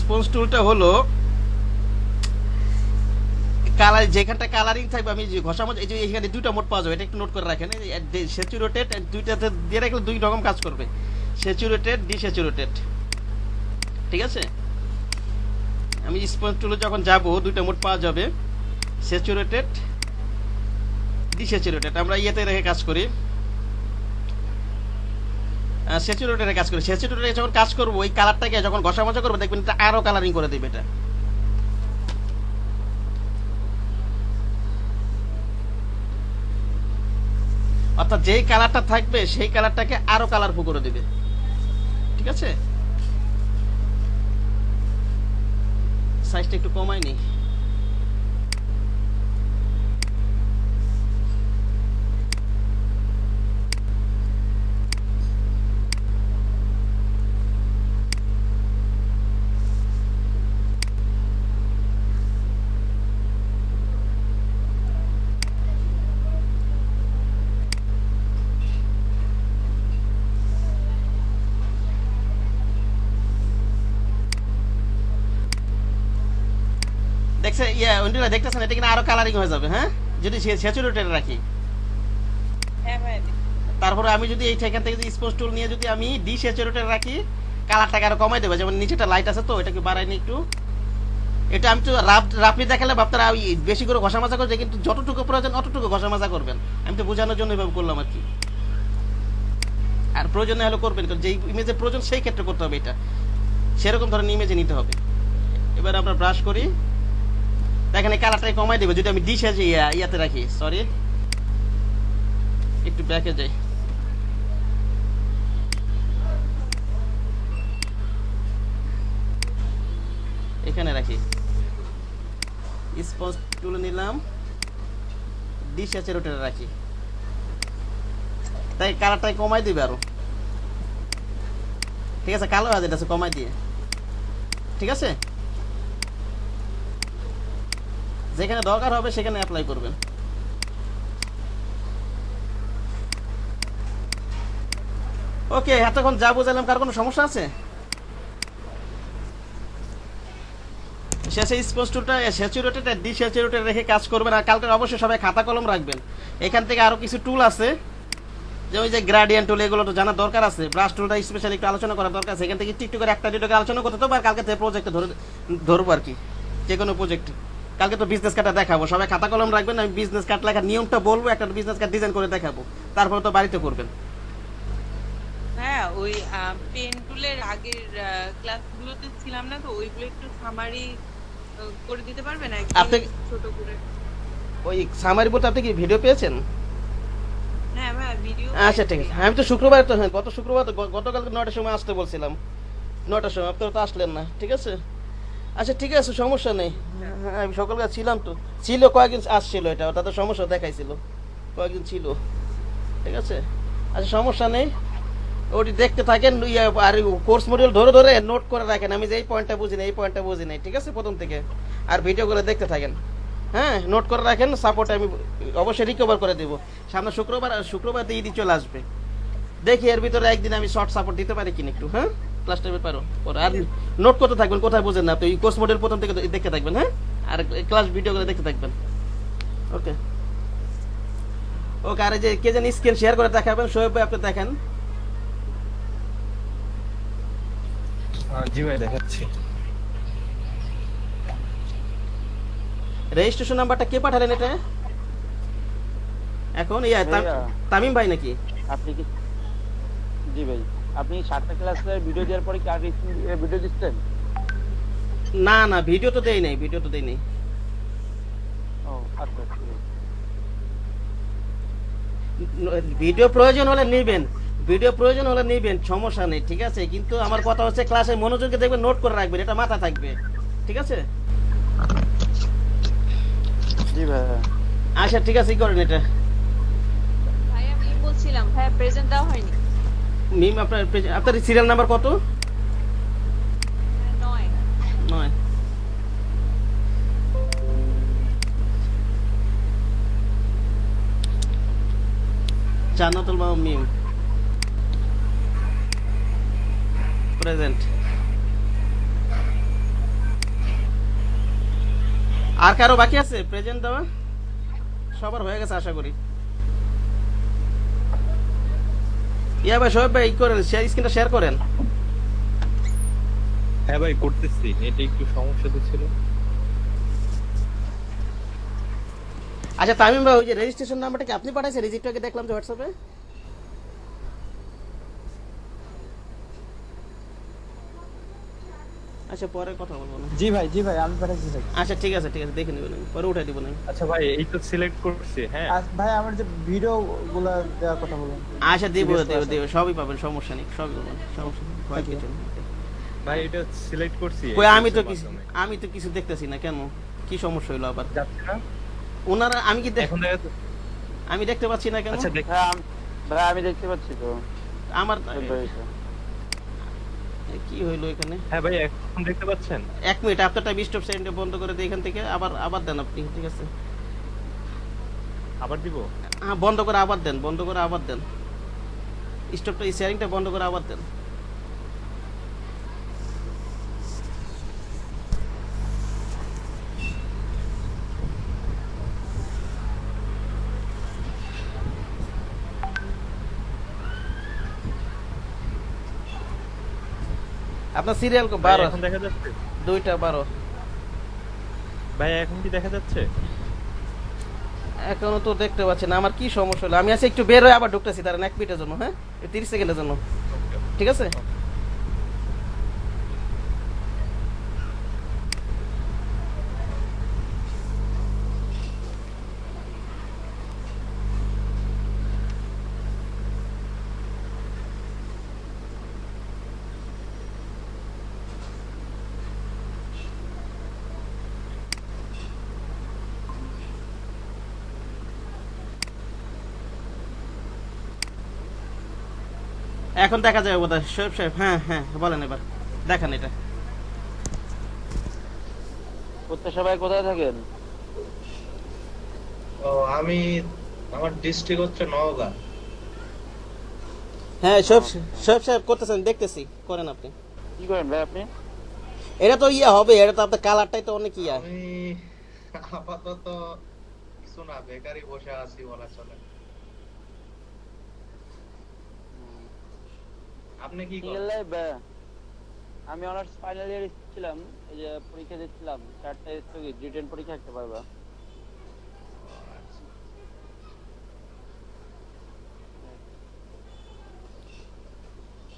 স্পঞ্জ টুলটা হলো কালার, যেখানটা কালারিং থাকবে আমি যে ঘষা মজা, এই যে এখানে দুইটা মোড পাওয়া যাবে, এটা একটু নোট করে রাখেন। স্যাচুরেটেড, দুইটাতে দিয়ে রাখলে দুই রকম কাজ করবে, স্যাচুরেটেড, ডিস্যাচুরেটেড, ঠিক আছে? আমি স্পঞ্জ টুলে যখন যাব দুইটা মোড পাওয়া যাবে, স্যাচুরেটেড, ডিস্যাচুরেটেড। আমরা ইয়েতে রেখে কাজ করি, স্যাচুরেটেডে কাজ করি। স্যাচুরেটেডে যখন কাজ করবো ওই কালারটাকে যখন ঘষা মজা করবো দেখবেন এটা আরো কালারিং করে দেবে এটা। অর্থাৎ যেই কালারটা থাকবে সেই কালারটাকে আরো কালারফুল করে দেবে, ঠিক আছে? সাইজটা একটু কমাই নি। দেখতেছেন এটা কিনা আরো কালারিং হয়ে যাবে। হ্যাঁ যদি স্যাচুরেটেড রাখি।
হ্যাঁ ভাইয়া।
তারপরে আমি যদি এই এখান থেকে স্পঞ্জ টুল নিয়ে যদি আমি ডিস্যাচুরেটেড রাখি, কালারটাকে আরো কমাই দেবে। যেমন নিচেটা লাইট আছে তো এটাকে বাড়াই নি একটু। এটা আমি তো রাফলি দেখালে ভাবতারা বেশি করে ঘষা মাজা করছে, কিন্তু যতটুকু প্রয়োজন অতটুকু ঘষা মাজা করবেন। আমি তো বোঝানোর জন্য এভাবে করলাম আর কি। আর প্রয়োজনে হলে করবেন, যে ইমেজের প্রয়োজন সেই ক্ষেত্রে করতে হবে, এটা সেরকম ধরনের ইমেজে নিতে হবে। এবার আমরা ব্রাশ করি, দেখেন এই কালারটাই কমাই দেবে যদি আমি ইয়াতে রাখি। সরি একটু ব্যাকে যাই। এখানে রাখি, স্পঞ্জ তুলে নিলাম, ডিশ স্যাচুরেটেড রাখি, তাই কালারটাই কমাই দিবে আরো, ঠিক আছে, কালো হয়ে যেতেছে কমাই দিয়ে, ঠিক আছে, যেখানে দরকার হবে সেখানে অ্যাপ্লাই করবেন। ওকে, এতক্ষণ যা বুঝালাম কার কোনো সমস্যা আছে? শেষে স্পঞ্জ টুলটা স্যাচুরেটেড আর ডিস্যাচুরেটেড রেখে কাজ করবেন। আর কালকে অবশ্যই সবাই খাতা কলম রাখবেন। এখান থেকে আরো কিছু টুল আছে, যে ওই যে গ্রাডিয়েন্ট টুল, এগুলো তো জানার দরকার আছে। ব্রাশ টুলটা স্পেশালি একটু আলোচনা করার দরকার আছে। এখান থেকে একটু করে একটা দুটো আলোচনা করতে হবে, আর কালকে থেকে প্রজেক্টে ধরবো আর কি, যে কোনো প্রজেক্ট। কালকে তো বিজনেস কার্ডটা দেখাবো, সবাই খাতা কলম রাখবেন। আমি বিজনেস কার্ড লেখার নিয়মটা বলবো, একটা বিজনেস কার্ড ডিজাইন করে দেখাবো, তারপর তো বাড়িতে করবেন।
হ্যাঁ, ওই পেন টুলের আগের ক্লাসগুলোতে ছিলাম না তো, ওইগুলো একটু সামারি করে দিতে পারবেন একদম ছোট করে?
ওই সামারি বলতে আপনি কি ভিডিও পেয়েছেন?
হ্যাঁ ভাই, ভিডিও।
আচ্ছা ঠিক আছে, আমি তো শুক্রবার তো, হ্যাঁ গত শুক্রবার তো, গতকালকে 9টার সময় আসতে বলছিলাম, 9টার সময় আপনারা তো আসলেন না, ঠিক আছে। আচ্ছা ঠিক আছে, সমস্যা নেই। হ্যাঁ, আমি সকালবেলা ছিলাম তো, ছিল কয়েকদিন আসছিল, এটা তাদের সমস্যা দেখাইছিল, কয়েকদিন ছিল, ঠিক আছে। আচ্ছা সমস্যা নেই, ওটি দেখতে থাকেন, আর কোর্স মডিউল ধরে ধরে নোট করে রাখেন। আমি যে এই পয়েন্টটা বুঝি না, এই পয়েন্টটা বুঝি নাই, ঠিক আছে, প্রথম থেকে। আর ভিডিওগুলো দেখতে থাকেন, হ্যাঁ নোট করে রাখেন। সাপোর্ট আমি অবশ্যই রিকভার করে দেবো। সামনে শুক্রবার দিয়ে ঈদ চলে আসবে, দেখি এর ভিতরে একদিন আমি শর্ট সাপোর্ট দিতে পারি কিনা একটু, হ্যাঁ ক্লাস টাইমে পারো পরে। আর নোট করতে থাকবেন, কোথায় বোঝেন না আপনি, কোর্স মডেল প্রথম থেকে দেখতে থাকবেন, হ্যাঁ, আর ক্লাস ভিডিওগুলো দেখতে থাকবেন। ওকে ওকে, আর এই যে কে যেন স্ক্রিন শেয়ার করে দেখাবেন, শোয়েব ভাই আপনি দেখেন।
জি ভাই দেখাচ্ছি।
রেজিস্ট্রেশন নাম্বারটা কে পাঠালেন এটা এখন? তামিম ভাই নাকি?
আপনি কি? জি ভাই, আপনি 7টা ক্লাসের ভিডিও দেওয়ার পরে কি আর ভিডিও দিচ্ছেন?
না না, ভিডিও তো দেই নাই, ভিডিও তো দেই নাই।
ও আচ্ছা,
ভিডিও প্রয়োজন হলে নেবেন, ভিডিও প্রয়োজন হলে নেবেন, সমস্যা নেই, ঠিক আছে। কিন্তু আমার কথা হচ্ছে ক্লাসে মনোযোগে দেখবেন, নোট করে রাখবেন, এটা মাথা থাকবে, ঠিক আছে।
জি ভাই।
আচ্ছা ঠিক আছে, কি করেন এটা?
ভাই আমি বলছিলাম, ভাই প্রেজেন্ট দেওয়া হয়নি।
মিম আপনার সিরিয়াল নাম্বার কত? 9। জান্নাতুল বাবু মিম প্রেজেন্ট। আর কারো বাকি আছে প্রেজেন্ট দেওয়া? সবার হয়ে গেছে আশা করি। ইয়া ভাই, শোয়েব ভাই করেন, স্ক্রিনটা শেয়ার করেন।
হ্যাঁ ভাই করতেছি, এটা একটু সমস্যা ছিল।
আচ্ছা তামিম ভাই, ওই যে রেজিস্ট্রেশন নাম্বারটা কি আপনি পাঠাইছেন? রিজিটটাকে দেখলাম যে হোয়াটসঅ্যাপে। আচ্ছা পরে কথা বলবো না।
জি ভাই আমি পাঠাচ্ছি ভাই।
আচ্ছা ঠিক আছে দেখে নেবেন, আমি পরে উঠাই দিব না।
আচ্ছা ভাই, এই তো সিলেক্ট করছি। হ্যাঁ
ভাই, আমার যে ভিডিও গুলা দেওয়ার কথা বলুন।
আচ্ছা দেব সবই পাবেন, সমস্যা নেই, সবই পাবেন, সমস্যা নেই, ভয় কিছু নেই।
ভাই এটা সিলেক্ট করছি।
কই আমি তো কিছু দেখতেছি না, কেন কি সমস্যা হলো আবার?
যাচ্ছে না
ওনারা, আমি কি
এখন দেখা
আমি দেখতে পাচ্ছি না কেন?
আচ্ছা
ভাই আমি দেখতে পাচ্ছি তো
আমার কি হইলো এখানে?
হ্যাঁ ভাই এখন দেখতে পাচ্ছেন?
1 মিনিট, আপনারটা স্টপ সেন্ডে বন্ধ করে দিই এখান থেকে, আবার দেন আপনি, ঠিক আছে।
আবার দিব?
হ্যাঁ বন্ধ করে আবার দেন, স্টপটা শেয়ারিংটা বন্ধ করে আবার দেন। আপনার সিরিয়াল 12
এখন দেখা যাচ্ছে?
2টা 12
ভাই এখন কি দেখা যাচ্ছে?
এখনো তো দেখতে পাচ্ছি না, আমার কি সমস্যা হলো? আমি আজকে একটু বের হয়ে আবার ঢুকতেছি, তার 1 মিনিটের জন্য, হ্যাঁ 30 সেকেন্ডের জন্য, ঠিক আছে। এখন দেখা যাবে বোধহয় শোয়েব সাহেব। হ্যাঁ হ্যাঁ বলেন এবার দেখান এটা।
প্রত্যাশা ভাই কোথায় থাকেন?
ও আমি আমার ডিস্ট্রিক্ট হচ্ছে নওগাঁ।
হ্যাঁ শোয়েব সাহেব করতেছেন, দেখতেছি, করেন আপনি।
কি করেন ভাই আপনি?
এটা তো ইয়া হবে, এটা তো আপনার কালারটাই তো অনেক ইয়া।
আমি আপাতত কিছু না, বেকারই বসে আছি বলা চলে। আপনি কি করেন?
আমি অনার্স ফাইনাল ইয়ার ছিলাম, এই যে পরীক্ষা দিচ্ছিলাম, 4টা স্থগিত, রিটেন পরীক্ষা দিতে পারবা।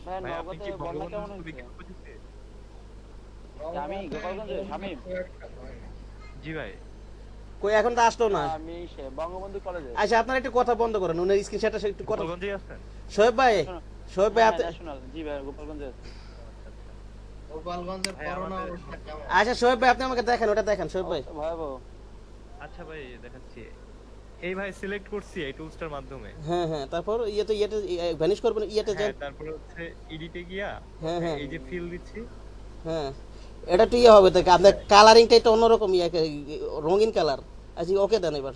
ভাই
ভাই আপনি
নগদে
কি
বন্যা কেমন
বঙ্গবন্ধু
হয়েছে?
বিজ্ঞান প্রযুক্তি?
আমি গোপালগঞ্জে শামীম।
জি ভাই।
কই এখন তো আসলো না।
আমি বঙ্গবন্ধু কলেজে।
আচ্ছা আপনারা একটু কথা বন্ধ করেন, উনি স্ক্রিনশটটা একটু কথা।
গোপালগঞ্জেই আছেন?
শোয়েব ভাই আপনি।
ন্যাশনাল, জি ভাই গোপালগঞ্জে আছি।
গোপালগঞ্জের করোনা অবস্থা কেমন?
আচ্ছা শোয়েব ভাই আপনি আমাকে দেখেন, ওটা দেখেন শোয়েব ভাই।
ভয়াবহ।
আচ্ছা ভাই দেখাচ্ছি। এই ভাই সিলেক্ট করছি এই টুলসটার মাধ্যমে।
হ্যাঁ হ্যাঁ তারপর ইয়েতে ভ্যানিশ করবেন, ইয়েতে যান।
তারপর হচ্ছে এডিটে গিয়া
হ্যাঁ হ্যাঁ
এই যে ফিল দিচ্ছি।
হ্যাঁ এটা তো ইয়ে হবে, তো আপনার কালারিংটা একটু অন্যরকম ইয়ে, রঙিন কালার। আচ্ছা ওকে দেন এবার।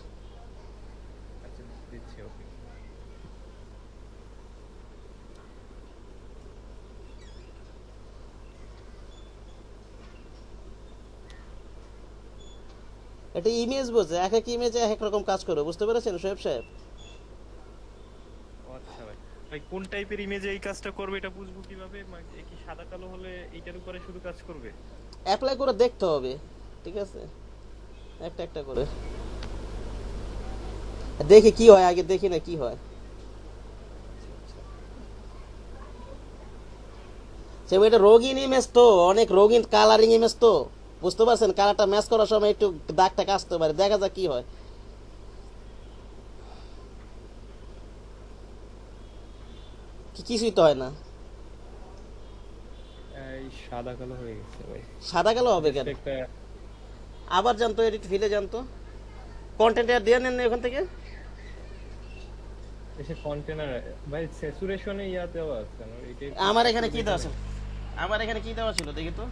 আচ্ছা দিচ্ছি, ওকে।
এটা ইমেজ বোঝে, এক এক ইমেজে এক এক রকম কাজ করে, বুঝতে পেরেছেন শোয়েব সাহেব?
আচ্ছা ভাই, ভাই কোন টাইপের ইমেজে এই কাজটা করবে এটা বুঝবো কিভাবে? কি সাদা কালো হলে এইটার উপরে শুধু কাজ করবে?
অ্যাপ্লাই করে দেখতে হবে, ঠিক আছে, একটা একটা করে দেখি কি হয়, আগে দেখি না কি হয়। সেটা এটা রঙিন ইমেজ তো, অনেক রঙিন কালারিং ইমেজ তো, বুঝতে পারছেন? কালারটা ম্যাচ করার সময় একটু দাগটা কাটতে পারে, দেখা যাক কি হয়। কিছুই তো হয় না,
এই সাদা কালো হয়ে গেছে ভাই।
সাদা কালো হবে কেন? আবার জানতো, এডিট ফিলে জানতো, কন্টেন্ট দিয়ে নেন না ওখান থেকে।
এসে কন্টেনার ভাই স্যাচুরেশনে ইয়া দেওয়া আছে না?
আমার এখানে কি দেওয়া ছিল? আমার এখানে কি দেওয়া ছিল দেখি তো।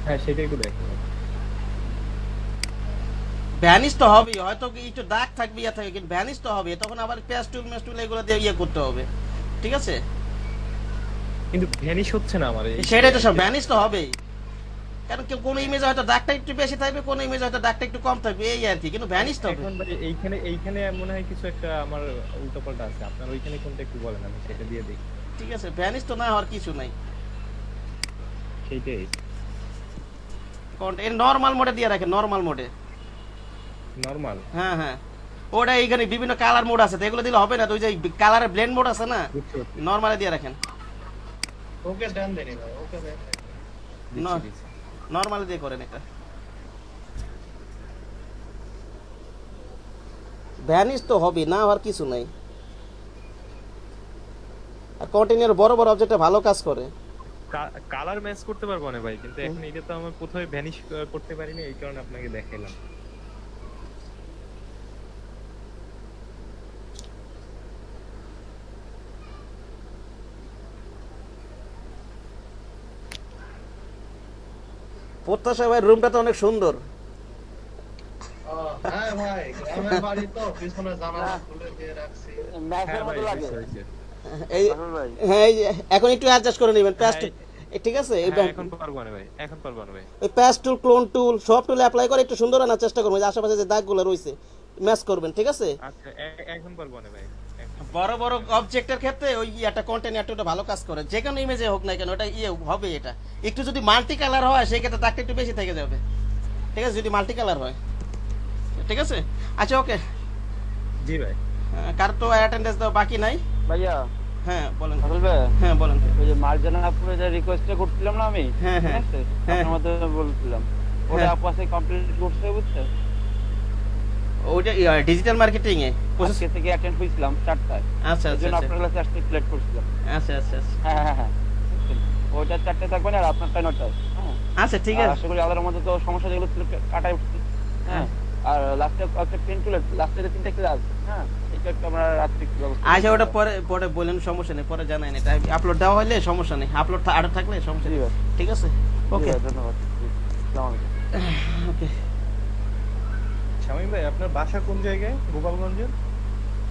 হ্যাঁ সেটাই একটু দেখো।
ভ্যানিশ তো হবে, হয়তো একটু দাগ থাকবে, ইয়া থাকে, কিন্তু ভ্যানিশ তো হবে। তখন আবার পেস্টুল মেস্টুল এগুলো দিয়ে ইয়ে করতে হবে, ঠিক আছে?
কিন্তু ভ্যানিশ হচ্ছে না আমার।
সেটাই তো সব, ভ্যানিশ তো হবেই। কারণ কোন ইমেজে হয়তো দাগটা একটু বেশি থাকবে, কোন ইমেজে হয়তো দাগটা একটু কম থাকবে, এই আর কি, কিন্তু ভ্যানিশ তো হবে।
এখন ভাই এইখানে মনে হয় কিছু একটা আমার উল্টোপাল্টা আছে। আপনার ওইখানে কোনটা একটু বলেন, আমি সেটা দিয়ে দেখি।
ঠিক আছে, ভ্যানিশ তো না হওয়ার কিছু নাই।
সেইটাই
এর নরমাল মোডে দিয়ে রাখেন, নরমাল মোডে।
নরমাল?
হ্যাঁ হ্যাঁ ওটা এইখানে বিভিন্ন কালার মোড আছে, তো এগুলো দিলে হবে না, তো ওই যে কালারের ব্লেন্ড মোড আছে না, নরমালে দিয়ে রাখেন।
ওকে দেন দেনি ভাই, ওকে দেন।
নরমালি দিয়ে করেন এটা। ভ্যানিশ তো হবে, না হওয়ার কিছু নাই। আর কন্টেইনার বড় বড় অবজেক্টে ভালো কাজ করে।
কালার ম্যাচ করতে পারবো না ভাই, কিন্তু এখন এটা তো আমি কোথাও ভ্যানিশ করতে পারিনি, এই কারণে আপনাকে দেখাইলাম।
প্রত্যাশা ভাই রুমটা তো অনেক সুন্দর।
হ্যাঁ ভাই, গ্রামের বাড়ি তো, পিছনে জানালা খুলে দিয়ে রাখছি।
ম্যাচের মতো লাগে।
এই হ্যাঁ এই এখন একটু অ্যাডজাস্ট করে নেবেন পেস্ট, ঠিক আছে?
এখন পারবো না ভাই, এখন পারবো না ভাই।
ওই পেস্ট টুল, ক্লোন টুল, সব টুল অ্যাপ্লাই করে একটু সুন্দর আনার চেষ্টা করবেন, যে আশেপাশে যে দাগগুলো রয়েছে ম্যাচ করবেন, ঠিক আছে?
আচ্ছা এখন পারবো না ভাই।
বড় বড় অবজেক্টের ক্ষেত্রে ওই একটা কন্টেইনারটা ভালো কাজ করে, যে কোনো ইমেজে হোক না কেন, ওটা ইয়ে হবে। এটা একটু যদি মাল্টি কালার হয় সেই ক্ষেত্রে দাগটা একটু বেশি থেকে যাবে, ঠিক আছে? যদি মাল্টি কালার হয়, ঠিক আছে? আচ্ছা ওকে
জি ভাই।
কার তো অ্যাটেন্ডেন্স দাও বাকি নাই
ভাইয়া।
হ্যাঁ বলেন।
হ্যাঁ
বলেন।
ওই যে মার্জানা আপুরে যে রিকোয়েস্টটা করছিলাম না আমি,
হ্যাঁ হ্যাঁ
আপনার মাধ্যমে বলছিলাম, ওটা আপু আছে কমপ্লিট করতে, বুঝছেন?
ওইটা ডিজিটাল মার্কেটিং এ
আজকে থেকে অ্যাটেন্ড হইছিলাম 4টায়।
আচ্ছা আচ্ছা
আপনার ক্লাসে আসতে সিলেক্ট করছিলাম।
আচ্ছা আচ্ছা
হ্যাঁ হ্যাঁ হ্যাঁ ওইটা 4টায় থাকবেন আর আপনারটা 9টায়।
আচ্ছা ঠিক আছে,
আশা করি আমাদের মধ্যে তো সমস্যা যেগুলো ছিল কাটাই উঠছে। হ্যাঁ আর লাস্টে একটা পেন টুলের লাস্টে 3টা ক্লাস, হ্যাঁ এটা একটু আমরা রাত্রে একটু ব্যবস্থা
আচ্ছা,
করবো।
ওটা পরে পরে বলেন, সমস্যা নেই, পরে জানাই এটা আপলোড দেওয়া হলে সমস্যা নেই, আপলোড আরো থাকলে সমস্যা
জি
নেই,
ভাই,
ঠিক আছে,
জি
ওকে
ভাই, ধন্যবাদ। জি, আসসালামু আলাইকুম।
ওকে।
শামীম ভাই আপনার বাসা কোন জায়গায় গোপালগঞ্জের?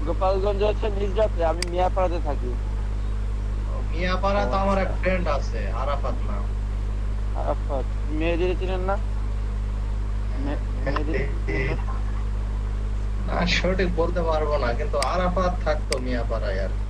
গোপালগঞ্জ হচ্ছে নিজরাতে, আমি মিয়াপাড়াতে থাকি।
মিয়াপাড়া তো আমার এক ফ্রেন্ড আছে, আরাফাত নাম।
আরাফাত মেয়েদের চিনেন না? মেয়েদের
না সঠিক বলতে পারবো না, কিন্তু আরাফাত থাকতো মিয়াপাড়ায় আর কি।